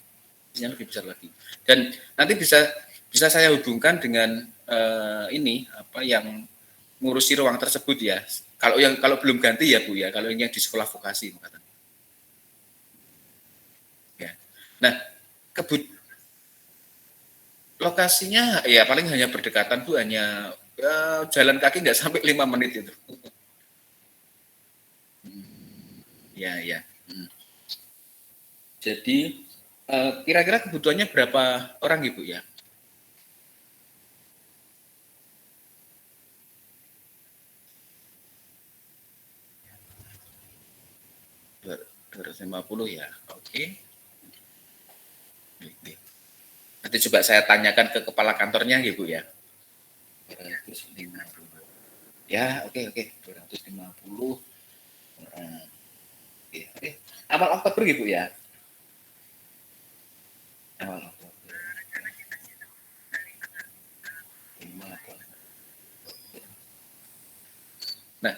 Isinya lebih besar lagi. Dan nanti bisa saya hubungkan dengan ini apa yang ngurusi ruang tersebut ya. Kalau belum ganti ya Bu ya, kalau yang di sekolah vokasi ya. Nah, lokasinya ya paling hanya berdekatan Bu, hanya ya, jalan kaki nggak sampai 5 menit itu. Ya, ya. Jadi kira-kira kebutuhannya berapa orang Ibu ya? $250 ya, oke. Nanti coba saya tanyakan ke kepala kantornya Ibu ya. 250. Ya, oke. 250 orang. Oke. Awal Oktober Ibu ya? Awal Oktober. Nah,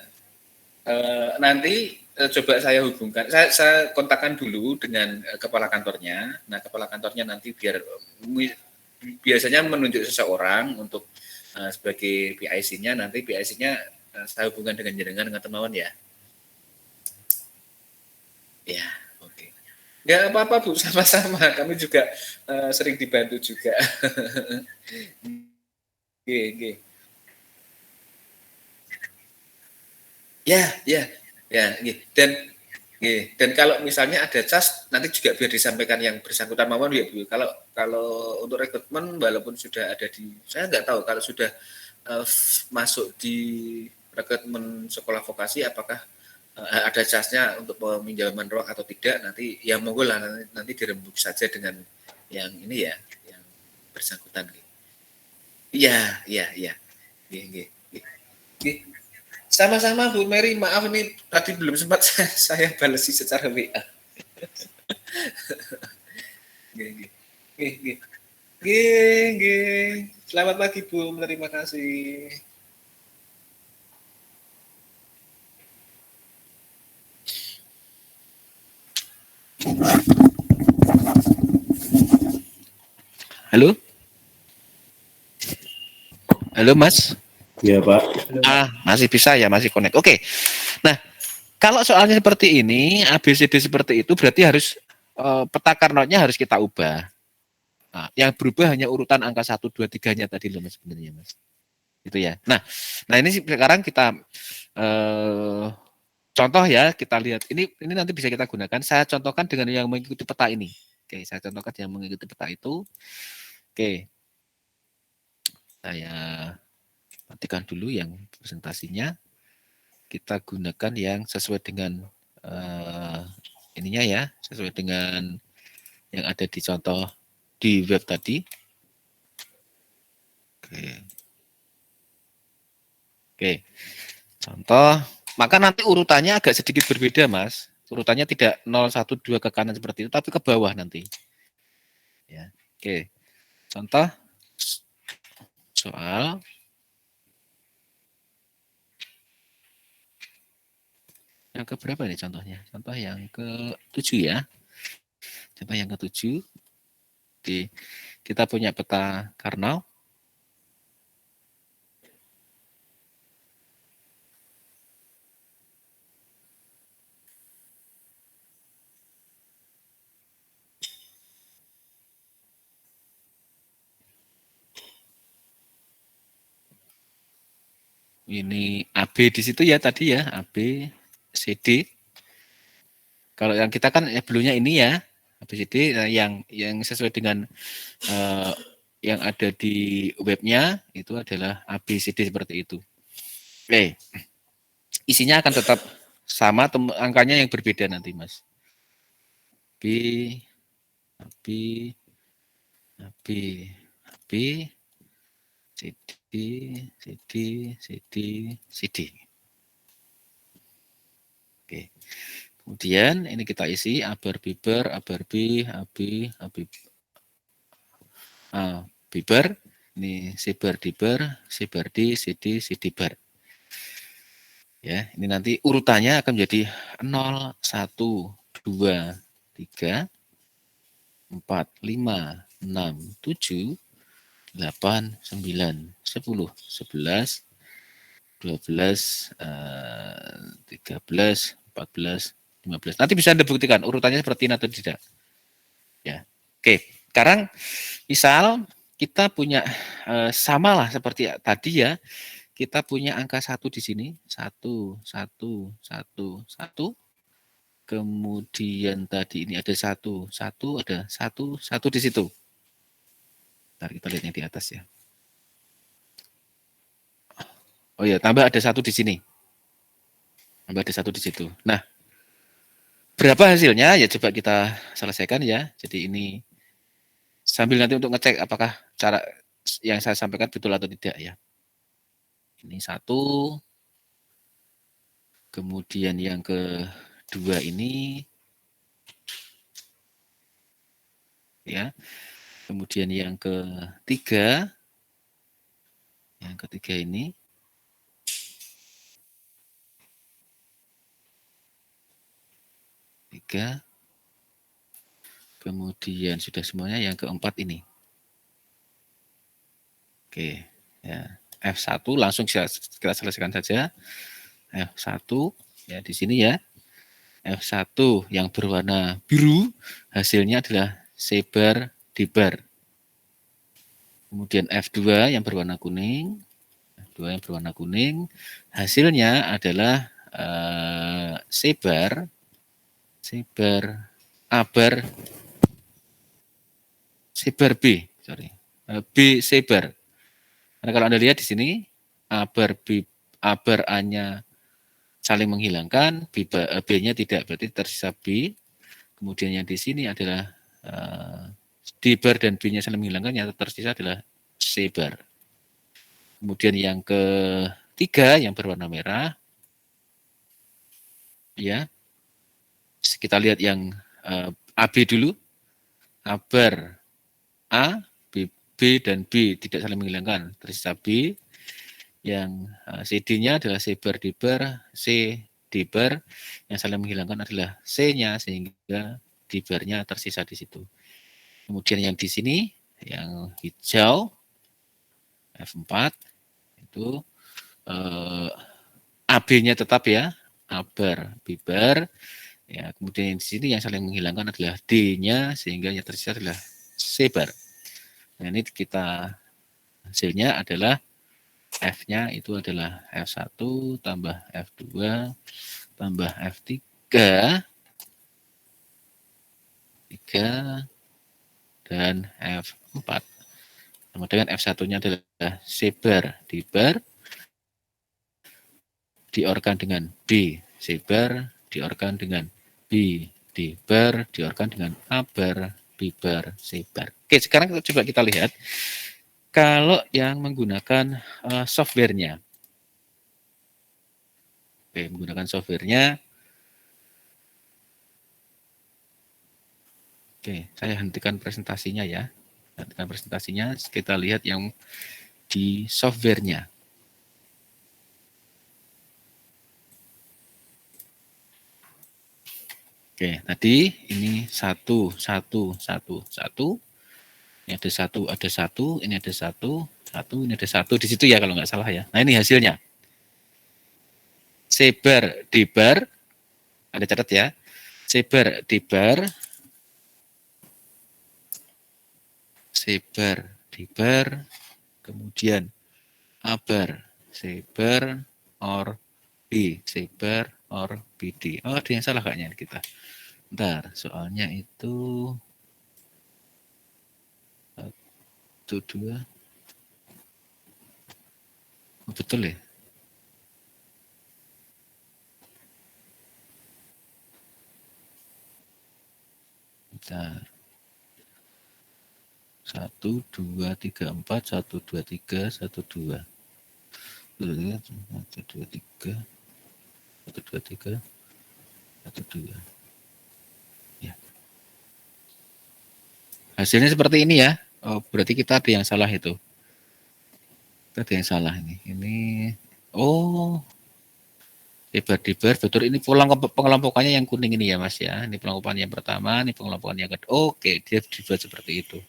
nanti coba saya hubungkan, saya kontakkan dulu dengan kepala kantornya. Nah, kepala kantornya nanti biasanya menunjuk seseorang untuk sebagai PIC-nya, nanti PIC-nya saya hubungkan dengan jenengan dengan teman ya. Ya, oke. Nggak apa-apa Bu, sama-sama. Kami juga sering dibantu juga. Oke. Ya. Dan kalau misalnya ada cas, nanti juga biar disampaikan yang bersangkutan mawon ya Bu. Kalau untuk rekrutmen, walaupun sudah ada saya nggak tahu kalau sudah masuk di rekrutmen sekolah vokasi, apakah ada casnya untuk peminjaman ruang atau tidak, nanti ya monggo lah nanti dirembuk saja dengan yang ini ya, yang bersangkutan. Iya. Nggih. Sama-sama Bu Mary, maaf ini tadi belum sempat saya balesi secara WA. Nggih. Selamat pagi Bu, terima kasih. Halo Mas. Iya Pak. Masih bisa ya, masih connect. Oke. Nah, kalau soalnya seperti ini, ABCD seperti itu, berarti harus peta Carnot-nya harus kita ubah. Nah, yang berubah hanya urutan angka 1, 2, 3-nya tadi loh Mas sebenarnya Mas. Itu ya. Nah ini sekarang kita contoh ya, kita lihat. Ini nanti bisa kita gunakan. Saya contohkan dengan yang mengikuti peta ini. Oke, saya contohkan yang mengikuti peta itu. Oke. Saya matikan dulu yang presentasinya. Kita gunakan yang sesuai dengan ininya ya, sesuai dengan yang ada di contoh di web tadi. Oke. Contoh, maka nanti urutannya agak sedikit berbeda, Mas. Urutannya tidak 0, 1, 2 ke kanan seperti itu, tapi ke bawah nanti. Ya. Oke. Contoh soal yang ke berapa nih contohnya? Contoh yang ke-7 ya. Contoh yang ke-7. Oke. Kita punya peta Carnot. Ini AB di situ ya tadi ya, AB, CD. Kalau yang kita kan belumnya ini ya, ABCD, yang sesuai dengan yang ada di webnya itu adalah ABCD seperti itu. Oke, isinya akan tetap sama, angkanya yang berbeda nanti Mas. AB, CD, CD. Oke. Kemudian ini kita isi A bar B bar, A bar B, AB, A B bar, ini C bar D bar, C bar D, CD, CD bar. Ya, ini nanti urutannya akan menjadi 0, 1, 2, 3, 4, 5, 6, 7, 8, 9, 10, 11, 12, 13, 14, 15. Nanti bisa Anda buktikan urutannya seperti ini atau tidak. Ya. Oke, sekarang misal kita punya sama lah seperti tadi ya. Kita punya angka 1 di sini, 1, 1, 1, 1. Kemudian tadi ini ada 1, 1, ada 1, 1 di situ. Ntar kita lihat yang di atas ya. Oh ya, tambah ada 1 di sini. Tambah ada 1 di situ. Nah, berapa hasilnya? Ya coba kita selesaikan ya. Jadi ini sambil nanti untuk ngecek apakah cara yang saya sampaikan betul atau tidak ya. Ini 1. Kemudian yang kedua ini ya. Kemudian yang ketiga ini tiga. Kemudian sudah semuanya yang keempat ini. Oke, ya. F1 langsung kita selesaikan saja. F1 ya di sini ya. F1 yang berwarna biru hasilnya adalah C bar D bar. Kemudian F2 yang berwarna kuning. F2 yang berwarna kuning hasilnya adalah C bar A bar C bar B, sorry. B C bar. Karena kalau Anda lihat di sini A bar A-nya saling menghilangkan, B-nya tidak, berarti tersisa B. Kemudian yang di sini adalah D bar dan B-nya saling menghilangkan, yang tersisa adalah C bar. Kemudian yang ketiga yang berwarna merah, ya kita lihat yang AB dulu, A bar A, B dan B tidak saling menghilangkan, tersisa B. Yang CD-nya adalah C bar D bar, C D bar, yang saling menghilangkan adalah C-nya sehingga D bar-nya tersisa di situ. Kemudian yang di sini yang hijau F4 itu AB-nya tetap ya, A bar B bar. Ya, kemudian yang di sini yang saling menghilangkan adalah D-nya sehingga yang tersisa adalah C bar. Nah, ini kita hasilnya adalah F-nya itu adalah F1 tambah F2 tambah F3 dan F4. Sama dengan F1-nya adalah C bar D bar diorkan dengan B C bar diorkan dengan B D bar diorkan dengan A bar B bar C bar. Oke, sekarang coba kita lihat kalau yang menggunakan softwarenya. Oke, menggunakan softwarenya. Oke, saya hentikan presentasinya ya. Hentikan presentasinya, kita lihat yang di softwarenya. Oke, tadi ini 1, 1, 1, 1. Ini ada 1, ada 1, ini ada 1, 1, ini ada 1 di situ ya kalau nggak salah ya. Nah, ini hasilnya. C bar D bar, ada catat ya. C bar D bar, C bar D bar, kemudian A bar C bar or B C bar or BD. Oh, ada yang salah kayaknya kita. Bentar, soalnya itu 1, 2. Oh, betul ya? Bentar. 1, 2, 3, 4, 1, 2, 3, 1, 2. 1, 2, 3, 1, 2, 3. 1, 2. Ya. Hasilnya seperti ini ya. Oh, berarti kita ada yang salah itu. Kita ada yang salah ini. Oh, Debar, betul ini pengelompokannya yang kuning ini ya Mas ya. Ini pengelompokan yang pertama, ini pengelompokan yang kedua. Oke, dia dibuat seperti itu.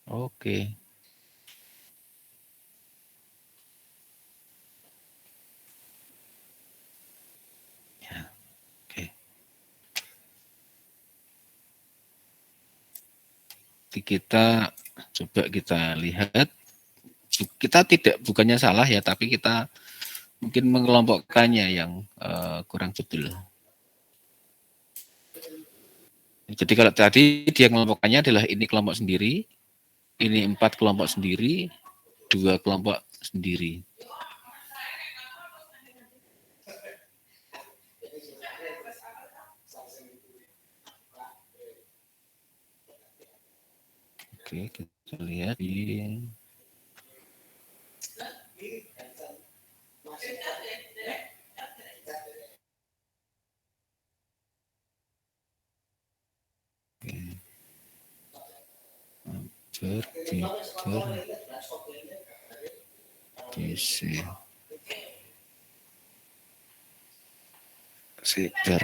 Oke. Ya, oke. Jadi kita coba kita lihat. Kita bukannya salah ya, tapi kita mungkin mengelompokkannya yang kurang betul. Jadi kalau tadi dia mengelompokkannya adalah ini kelompok sendiri, ini 4 kelompok sendiri, 2 kelompok sendiri. Oke, kita lihat di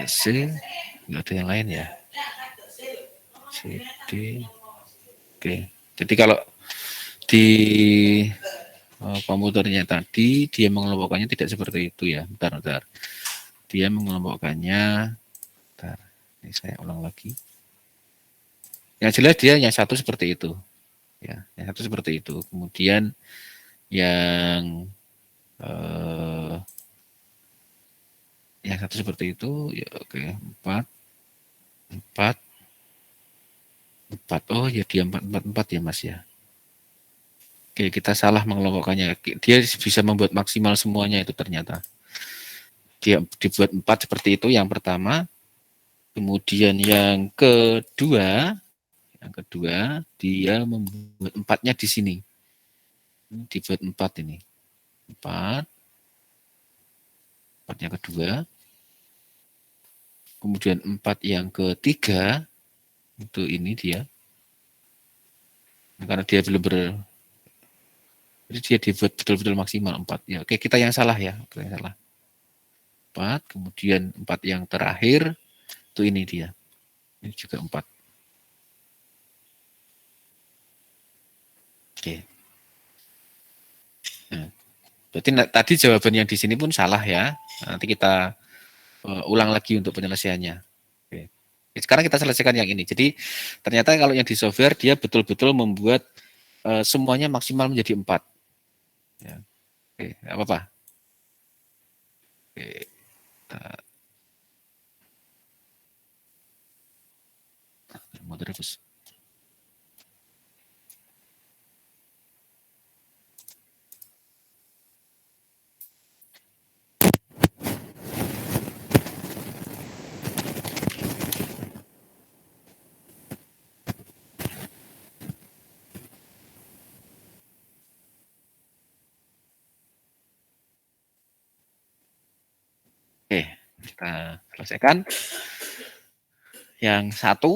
C, nggak ada yang lain ya. CD. Oke, jadi kalau di komputernya tadi dia mengelompokkannya tidak seperti itu ya. Bentar. Dia mengelompokkannya. Bentar, ini saya ulang lagi. Yang jelas dia yang satu seperti itu. Ya, yang satu seperti itu. Kemudian yang satu seperti itu, ya oke, 4. Oh ya dia 4 ya Mas ya. Oke, kita salah mengelompokkannya. Dia bisa membuat maksimal semuanya itu ternyata. Dia dibuat 4 seperti itu yang pertama. Kemudian yang kedua dia membuat 4-nya di sini. Dibuat 4 ini. 4 yang kedua. Kemudian 4 yang ketiga itu ini dia. Karena dia belum jadi dia dibuat betul-betul maksimal 4. Ya, oke, kita yang salah ya. Kita yang salah. 4, kemudian 4 yang terakhir itu ini dia. Ini juga 4. Oke. Nah, berarti tadi jawaban yang di sini pun salah ya. Nanti kita ulang lagi untuk penyelesaiannya. Oke. Sekarang kita selesaikan yang ini. Jadi ternyata kalau yang di software dia betul-betul membuat semuanya maksimal menjadi 4. Ya. Oke, nggak apa-apa. Oke. Mau terus. Oke, kita selesaikan. Yang satu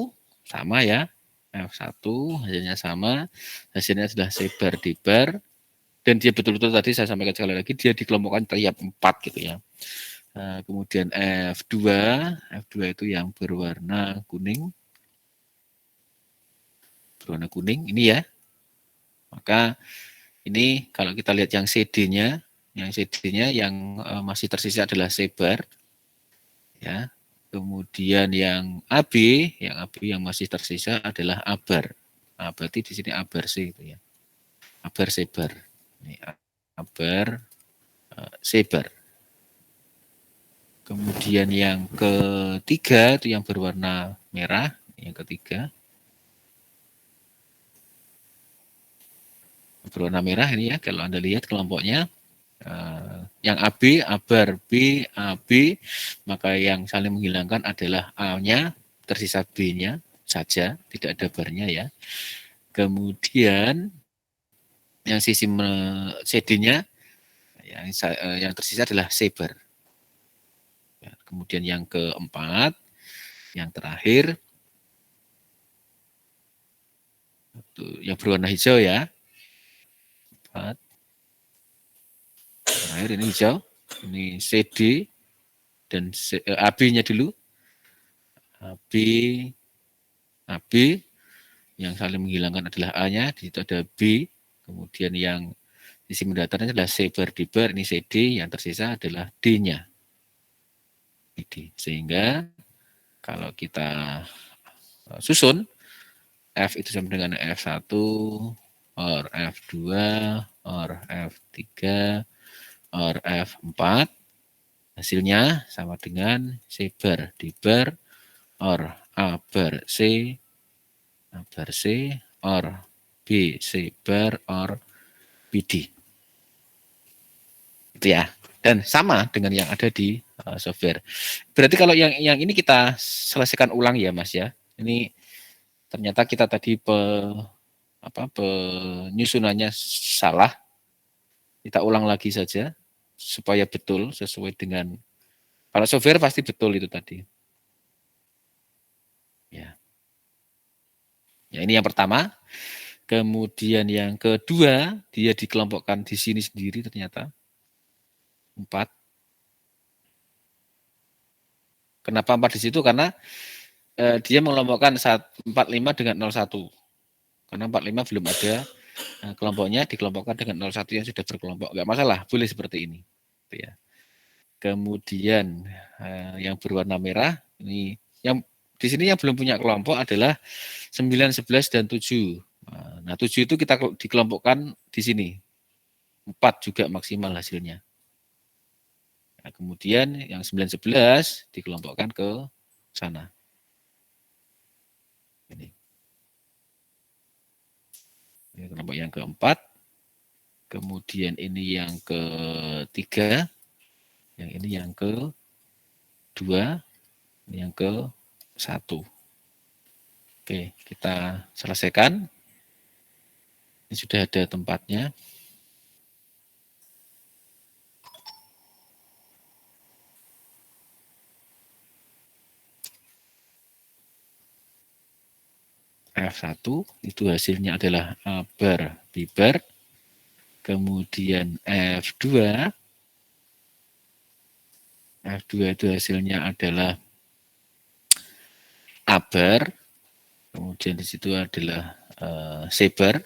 sama ya. F1 hasilnya sama. Hasilnya sudah sebar debar. Dan dia betul-betul tadi saya sampaikan sekali lagi, dia dikelompokkan tiap 4 gitu ya. Kemudian F2 itu yang berwarna kuning. Berwarna kuning ini ya. Maka ini kalau kita lihat yang CD-nya, yang masih tersisa adalah sebar. Ya. Kemudian yang AB yang masih tersisa adalah abar. Nah, berarti di sini abar C itu ya. Abar sebar. Ini abar sebar. Kemudian yang ketiga itu yang berwarna merah, yang ketiga. Berwarna merah ini ya, kalau Anda lihat kelompoknya. Yang AB, abar B, AB, maka yang saling menghilangkan adalah A-nya, tersisa B-nya saja, tidak ada barnya ya. Kemudian yang sisi CD-nya yang tersisa adalah saber. Ya, kemudian yang keempat, yang terakhir, yang berwarna hijau ya. Terakhir ini hijau, ini CD dan AB-nya dulu. AB yang saling menghilangkan adalah A-nya, di situ ada B, kemudian yang sisi mendatarnya adalah saber diber, ini CD, yang tersisa adalah D-nya. Sehingga kalau kita susun, F itu sama dengan F1, or F2, or F3, or F4, hasilnya sama dengan saber diber, or A bar C, or B C bar, or BD. Itu ya. Dan sama dengan yang ada di software. Berarti kalau yang ini kita selesaikan ulang ya Mas ya. Ini ternyata kita tadi penyusunannya salah. Kita ulang lagi saja supaya betul sesuai dengan, kalau software pasti betul itu tadi. Ya. Ya, ini yang pertama. Kemudian yang kedua, dia dikelompokkan di sini sendiri ternyata. 4. Kenapa 4 di situ? Karena dia mengelompokkan 45 dengan 01. Karena 45 belum ada kelompoknya, dikelompokkan dengan 01 yang sudah berkelompok. Enggak masalah, boleh seperti ini. Ya. Kemudian yang berwarna merah, ini yang di sini yang belum punya kelompok adalah 9, 11, dan 7. Nah, 7 itu kita dikelompokkan di sini. 4 juga maksimal hasilnya. Nah, kemudian yang 9, 11 dikelompokkan ke sana. Ini kelompok yang keempat. Kemudian ini yang ketiga. Yang ini yang kedua. Ini yang ke-1. Oke, kita selesaikan. Ini sudah ada tempatnya. F1 itu hasilnya adalah A bar B bar. Kemudian F2 itu hasilnya adalah A bar. Kemudian di situ adalah C bar.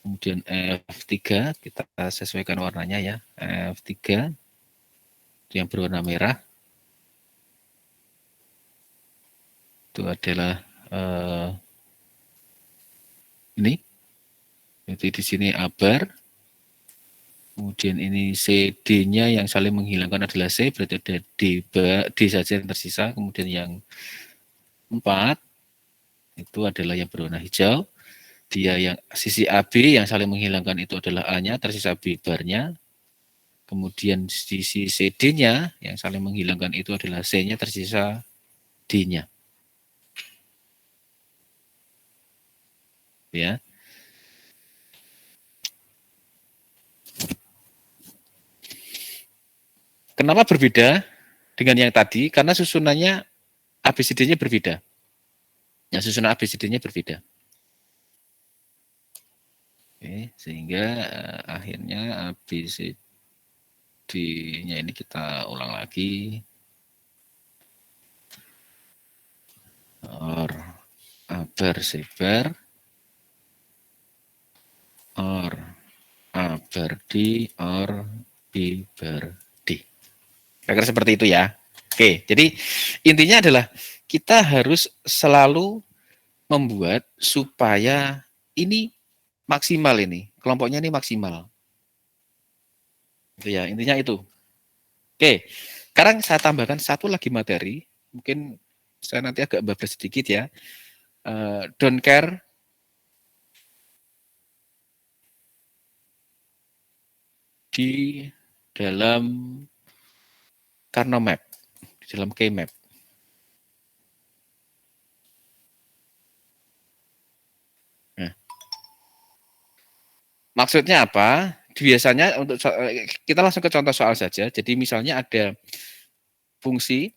Kemudian F3 kita sesuaikan warnanya ya. F3 yang berwarna merah itu adalah ini. Jadi di sini A bar. Kemudian ini CD-nya yang saling menghilangkan adalah C, berarti ada D saja yang tersisa. Kemudian yang 4 itu adalah yang berwarna hijau. Dia yang sisi AB yang saling menghilangkan itu adalah A-nya, tersisa B barnya. Kemudian sisi CD-nya yang saling menghilangkan itu adalah C-nya, tersisa D-nya. Ya. Kenapa berbeda dengan yang tadi? Karena susunannya ABCD-nya berbeda. Ya, susunan ABCD-nya berbeda. Oke, sehingga akhirnya ABCD-nya ini kita ulang lagi. Or A bar C bar, or A bar D, or B bar D. Kira-kira seperti itu ya. Oke, jadi intinya adalah kita harus selalu membuat supaya ini maksimal ini, kelompoknya ini maksimal. Itu ya, intinya itu. Oke, sekarang saya tambahkan satu lagi materi, mungkin saya nanti agak bablas sedikit ya. Don't care di dalam Karno Map, di dalam K-Map. Nah, Maksudnya apa? Biasanya untuk kita langsung ke contoh soal saja. Jadi misalnya ada fungsi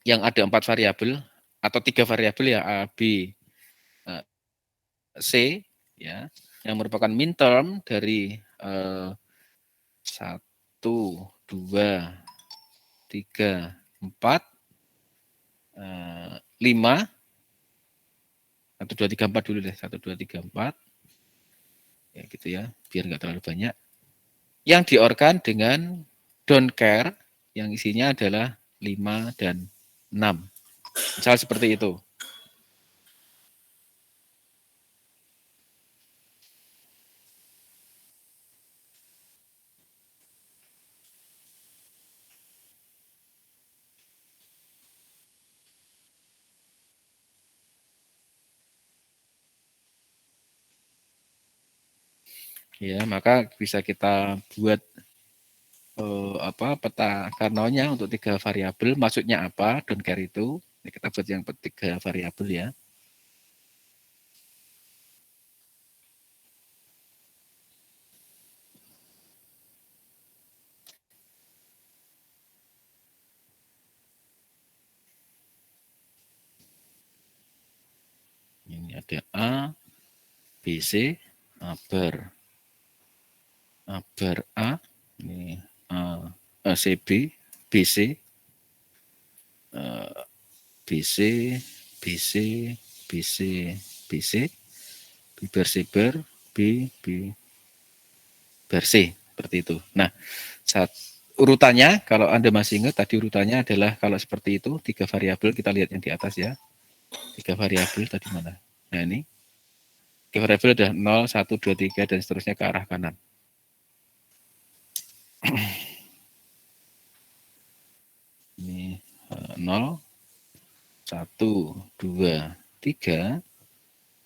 yang ada 4 variabel atau 3 variabel ya A, B, C ya, yang merupakan min term dari 1, 2, 3, 4, 5, 1, 2, 3, 4 dulu deh, 1, 2, 3, 4, ya gitu ya, biar nggak terlalu banyak. Yang diorkan dengan don't care, yang isinya adalah 5 dan 6. Misal seperti itu. Ya, maka bisa kita buat peta Karnonya untuk 3 variabel. Maksudnya apa? Don't care itu. Ini kita buat yang 3 variabel ya. Ini ada A, B, C, A bar A, ini C, B, B, C, B, C, B, C, B, C, B, C, B bar C bar, B, bar C, seperti itu. Nah, urutannya, kalau Anda masih ingat tadi urutannya adalah kalau seperti itu, 3 variabel, kita lihat yang di atas ya. 3 variabel tadi mana? Nah ini, 3 variabel ada 0, 1, 2, 3, dan seterusnya ke arah kanan. Ini 0, 1, 2, 3,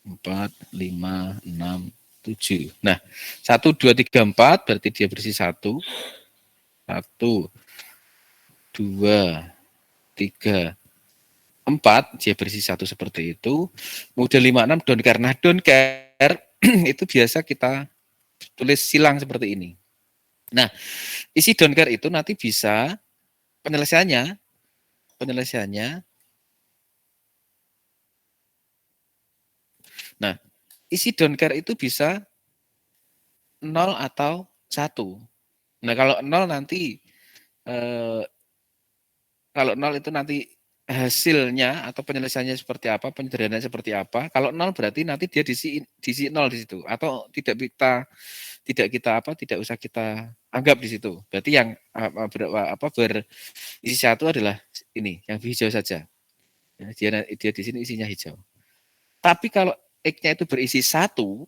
4, 5, 6, 7. Nah, 1, 2, 3, 4 berarti dia berisi 1. 1, 2, 3, 4, dia berisi 1 seperti itu. Kemudian 5, 6, don't care. Nah, don't care itu biasa kita tulis silang seperti ini. Nah, isi don't care itu nanti bisa penyelesaiannya nah, isi don't care itu bisa 0 atau 1. Nah, kalau 0 nanti kalau 0 itu nanti hasilnya atau penyelesaiannya seperti apa, penyederhanaannya seperti apa. Kalau 0 berarti nanti dia diisi 0 di situ atau tidak usah kita anggap di situ. Berarti yang berisi 1 adalah ini, yang hijau saja. Ya, dia di sini isinya hijau. Tapi kalau X-nya itu berisi 1,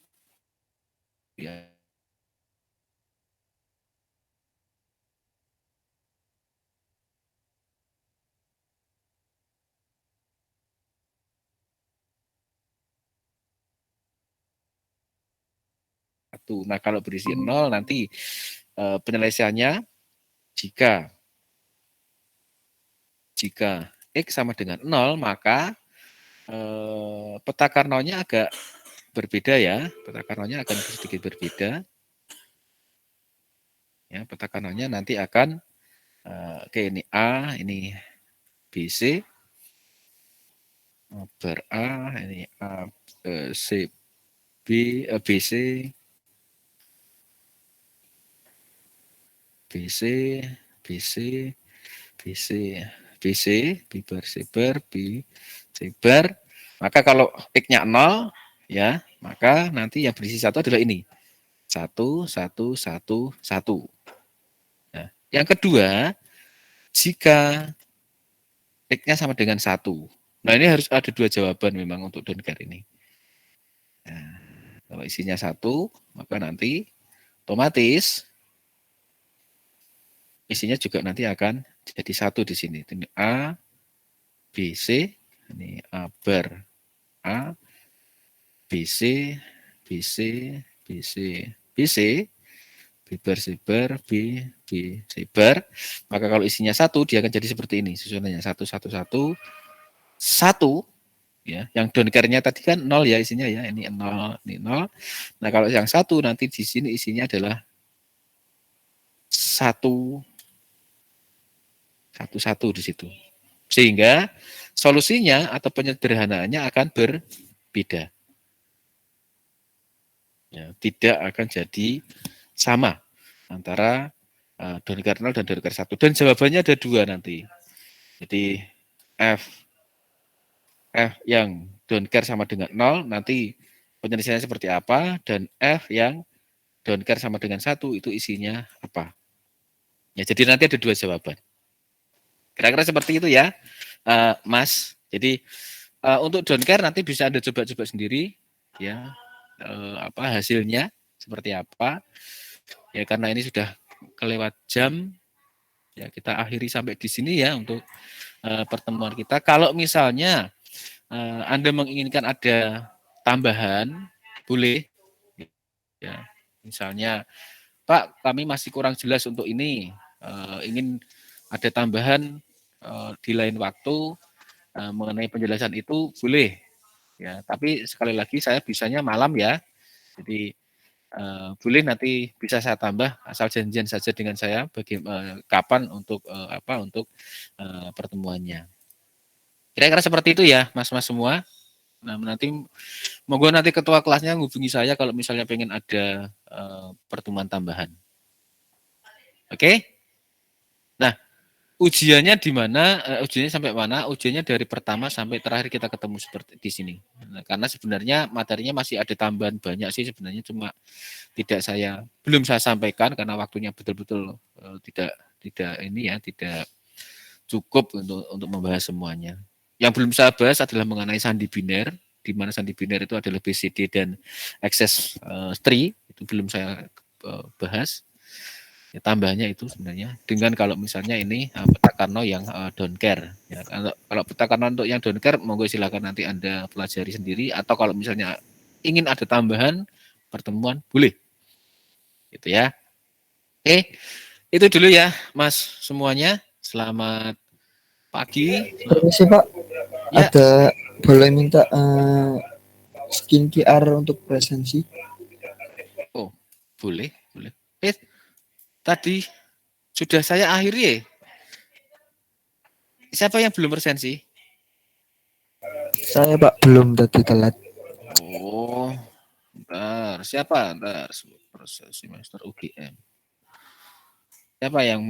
ya, satu. Nah, kalau berisi 0 nanti penyelesaiannya jika X sama dengan 0, maka peta Karnonya agak berbeda ya. Peta Karnonya akan sedikit berbeda. Ya, peta Karnonya nanti akan oke, ini A, ini BC, bar A, ini A, C, B, BC, BC, BC, BC, BC, B bar, C bar, B, C bar. Maka kalau X-nya 0, ya, maka nanti yang berisi 1 adalah ini. 1, 1, 1, 1. Nah, yang kedua, jika X-nya sama dengan 1. Nah, ini harus ada 2 jawaban memang untuk don't care ini. Nah, kalau isinya 1, maka nanti otomatis isinya juga nanti akan jadi 1 di sini. Ini A, B, C, ini A bar A, B, C, B, C, B, C, B, C, B bar, C bar, B, B, C bar. Maka kalau isinya 1, dia akan jadi seperti ini. Susunannya 1, 1, 1, 1, Ya, yang don't care-nya tadi kan 0 ya isinya ya. Ini 0, ini 0. Nah, kalau yang 1 nanti di sini isinya adalah 1 di situ. Sehingga solusinya atau penyederhanaannya akan berbeda. Ya, tidak akan jadi sama antara don't care 0 dan don't care 1. Dan jawabannya ada 2 nanti. Jadi F yang don't care sama dengan 0 nanti penyelesaiannya seperti apa, dan F yang don't care sama dengan 1 itu isinya apa. Ya, jadi nanti ada 2 jawaban. Kira-kira seperti itu ya, Mas. Jadi untuk don't care nanti bisa Anda coba-coba sendiri ya, hasilnya seperti apa. Ya, karena ini sudah kelewat jam. Ya, kita akhiri sampai di sini ya untuk pertemuan kita. Kalau misalnya Anda menginginkan ada tambahan, boleh. Ya, misalnya, Pak, kami masih kurang jelas untuk ini, ingin ada tambahan di lain waktu mengenai penjelasan itu, boleh. Ya, tapi sekali lagi saya bisanya malam ya, jadi boleh nanti bisa saya tambah, asal janjian saja dengan saya kapan untuk pertemuannya. Kira-kira seperti itu ya, Mas-mas semua. Nah, nanti monggo nanti ketua kelasnya hubungi saya kalau misalnya pengen ada pertemuan tambahan. Oke? Nah, ujiannya di mana? Ujiannya sampai mana? Ujiannya dari pertama sampai terakhir kita ketemu seperti di sini. Nah, karena sebenarnya materinya masih ada tambahan banyak sih sebenarnya, cuma belum saya sampaikan karena waktunya betul-betul tidak cukup untuk membahas semuanya. Yang belum saya bahas adalah mengenai sandi biner, di mana sandi biner itu adalah BCD dan access tree, itu belum saya bahas. Ya, tambahannya itu sebenarnya dengan kalau misalnya ini peta Karno yang don't care. Ya, kalau peta Karno untuk yang don't care, monggo silakan nanti Anda pelajari sendiri, atau kalau misalnya ingin ada tambahan pertemuan, boleh. Gitu ya. Oke, itu dulu ya, Mas semuanya. Selamat pagi. Permisi Pak, Ya. ada boleh minta skin QR untuk presensi? Oh, boleh. Tadi sudah saya akhiri ya. Siapa yang belum presensi? Saya Pak belum tadi telat. Oh, bentar. Siapa? Bentar. Proses semester UGM. Siapa yang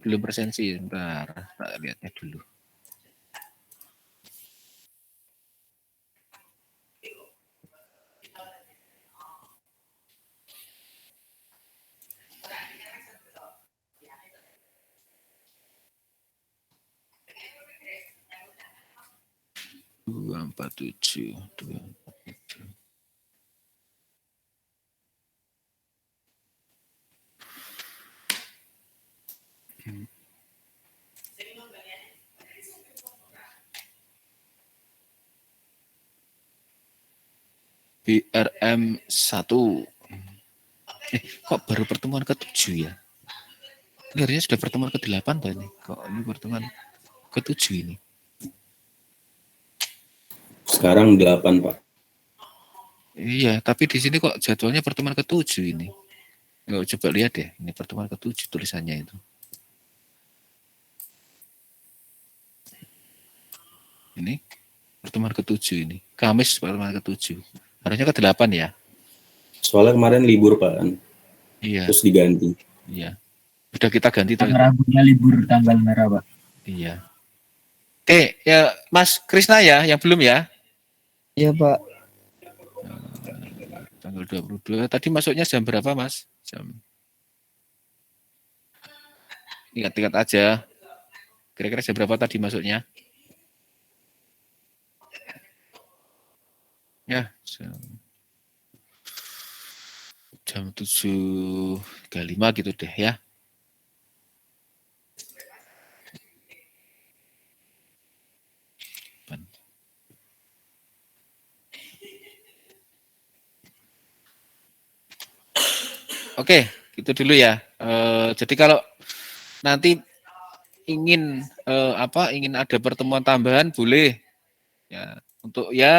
belum presensi? Bentar, tak lihatnya dulu. Dua empat tujuh. BRM 1. Kok baru pertemuan ke-7 ya? Ini harusnya sudah pertemuan ke-8 tuh ini. Kok ini pertemuan ke-7 ini? Sekarang 8, Pak. Iya, tapi di sini kok jadwalnya pertemuan ke-7 ini. Nggak, coba lihat deh, ini pertemuan ke-7 tulisannya itu. Ini pertemuan ke-7 ini. Kamis pertemuan ke-7. Harusnya ke-8 ya. Soalnya kemarin libur, Pak. Iya. Terus diganti. Iya. Sudah kita ganti tuh. Rabunya libur tanggal merah, Pak. Iya. Oke, ya Mas Krisna ya, yang belum ya? Iya Pak. Tanggal 22. Tadi masuknya jam berapa, Mas? Ingat-ingat aja. Kira-kira jam berapa tadi masuknya? Ya, jam 7.35 gitu deh ya. Oke, gitu dulu ya. Jadi kalau nanti ingin ingin ada pertemuan tambahan boleh ya. untuk ya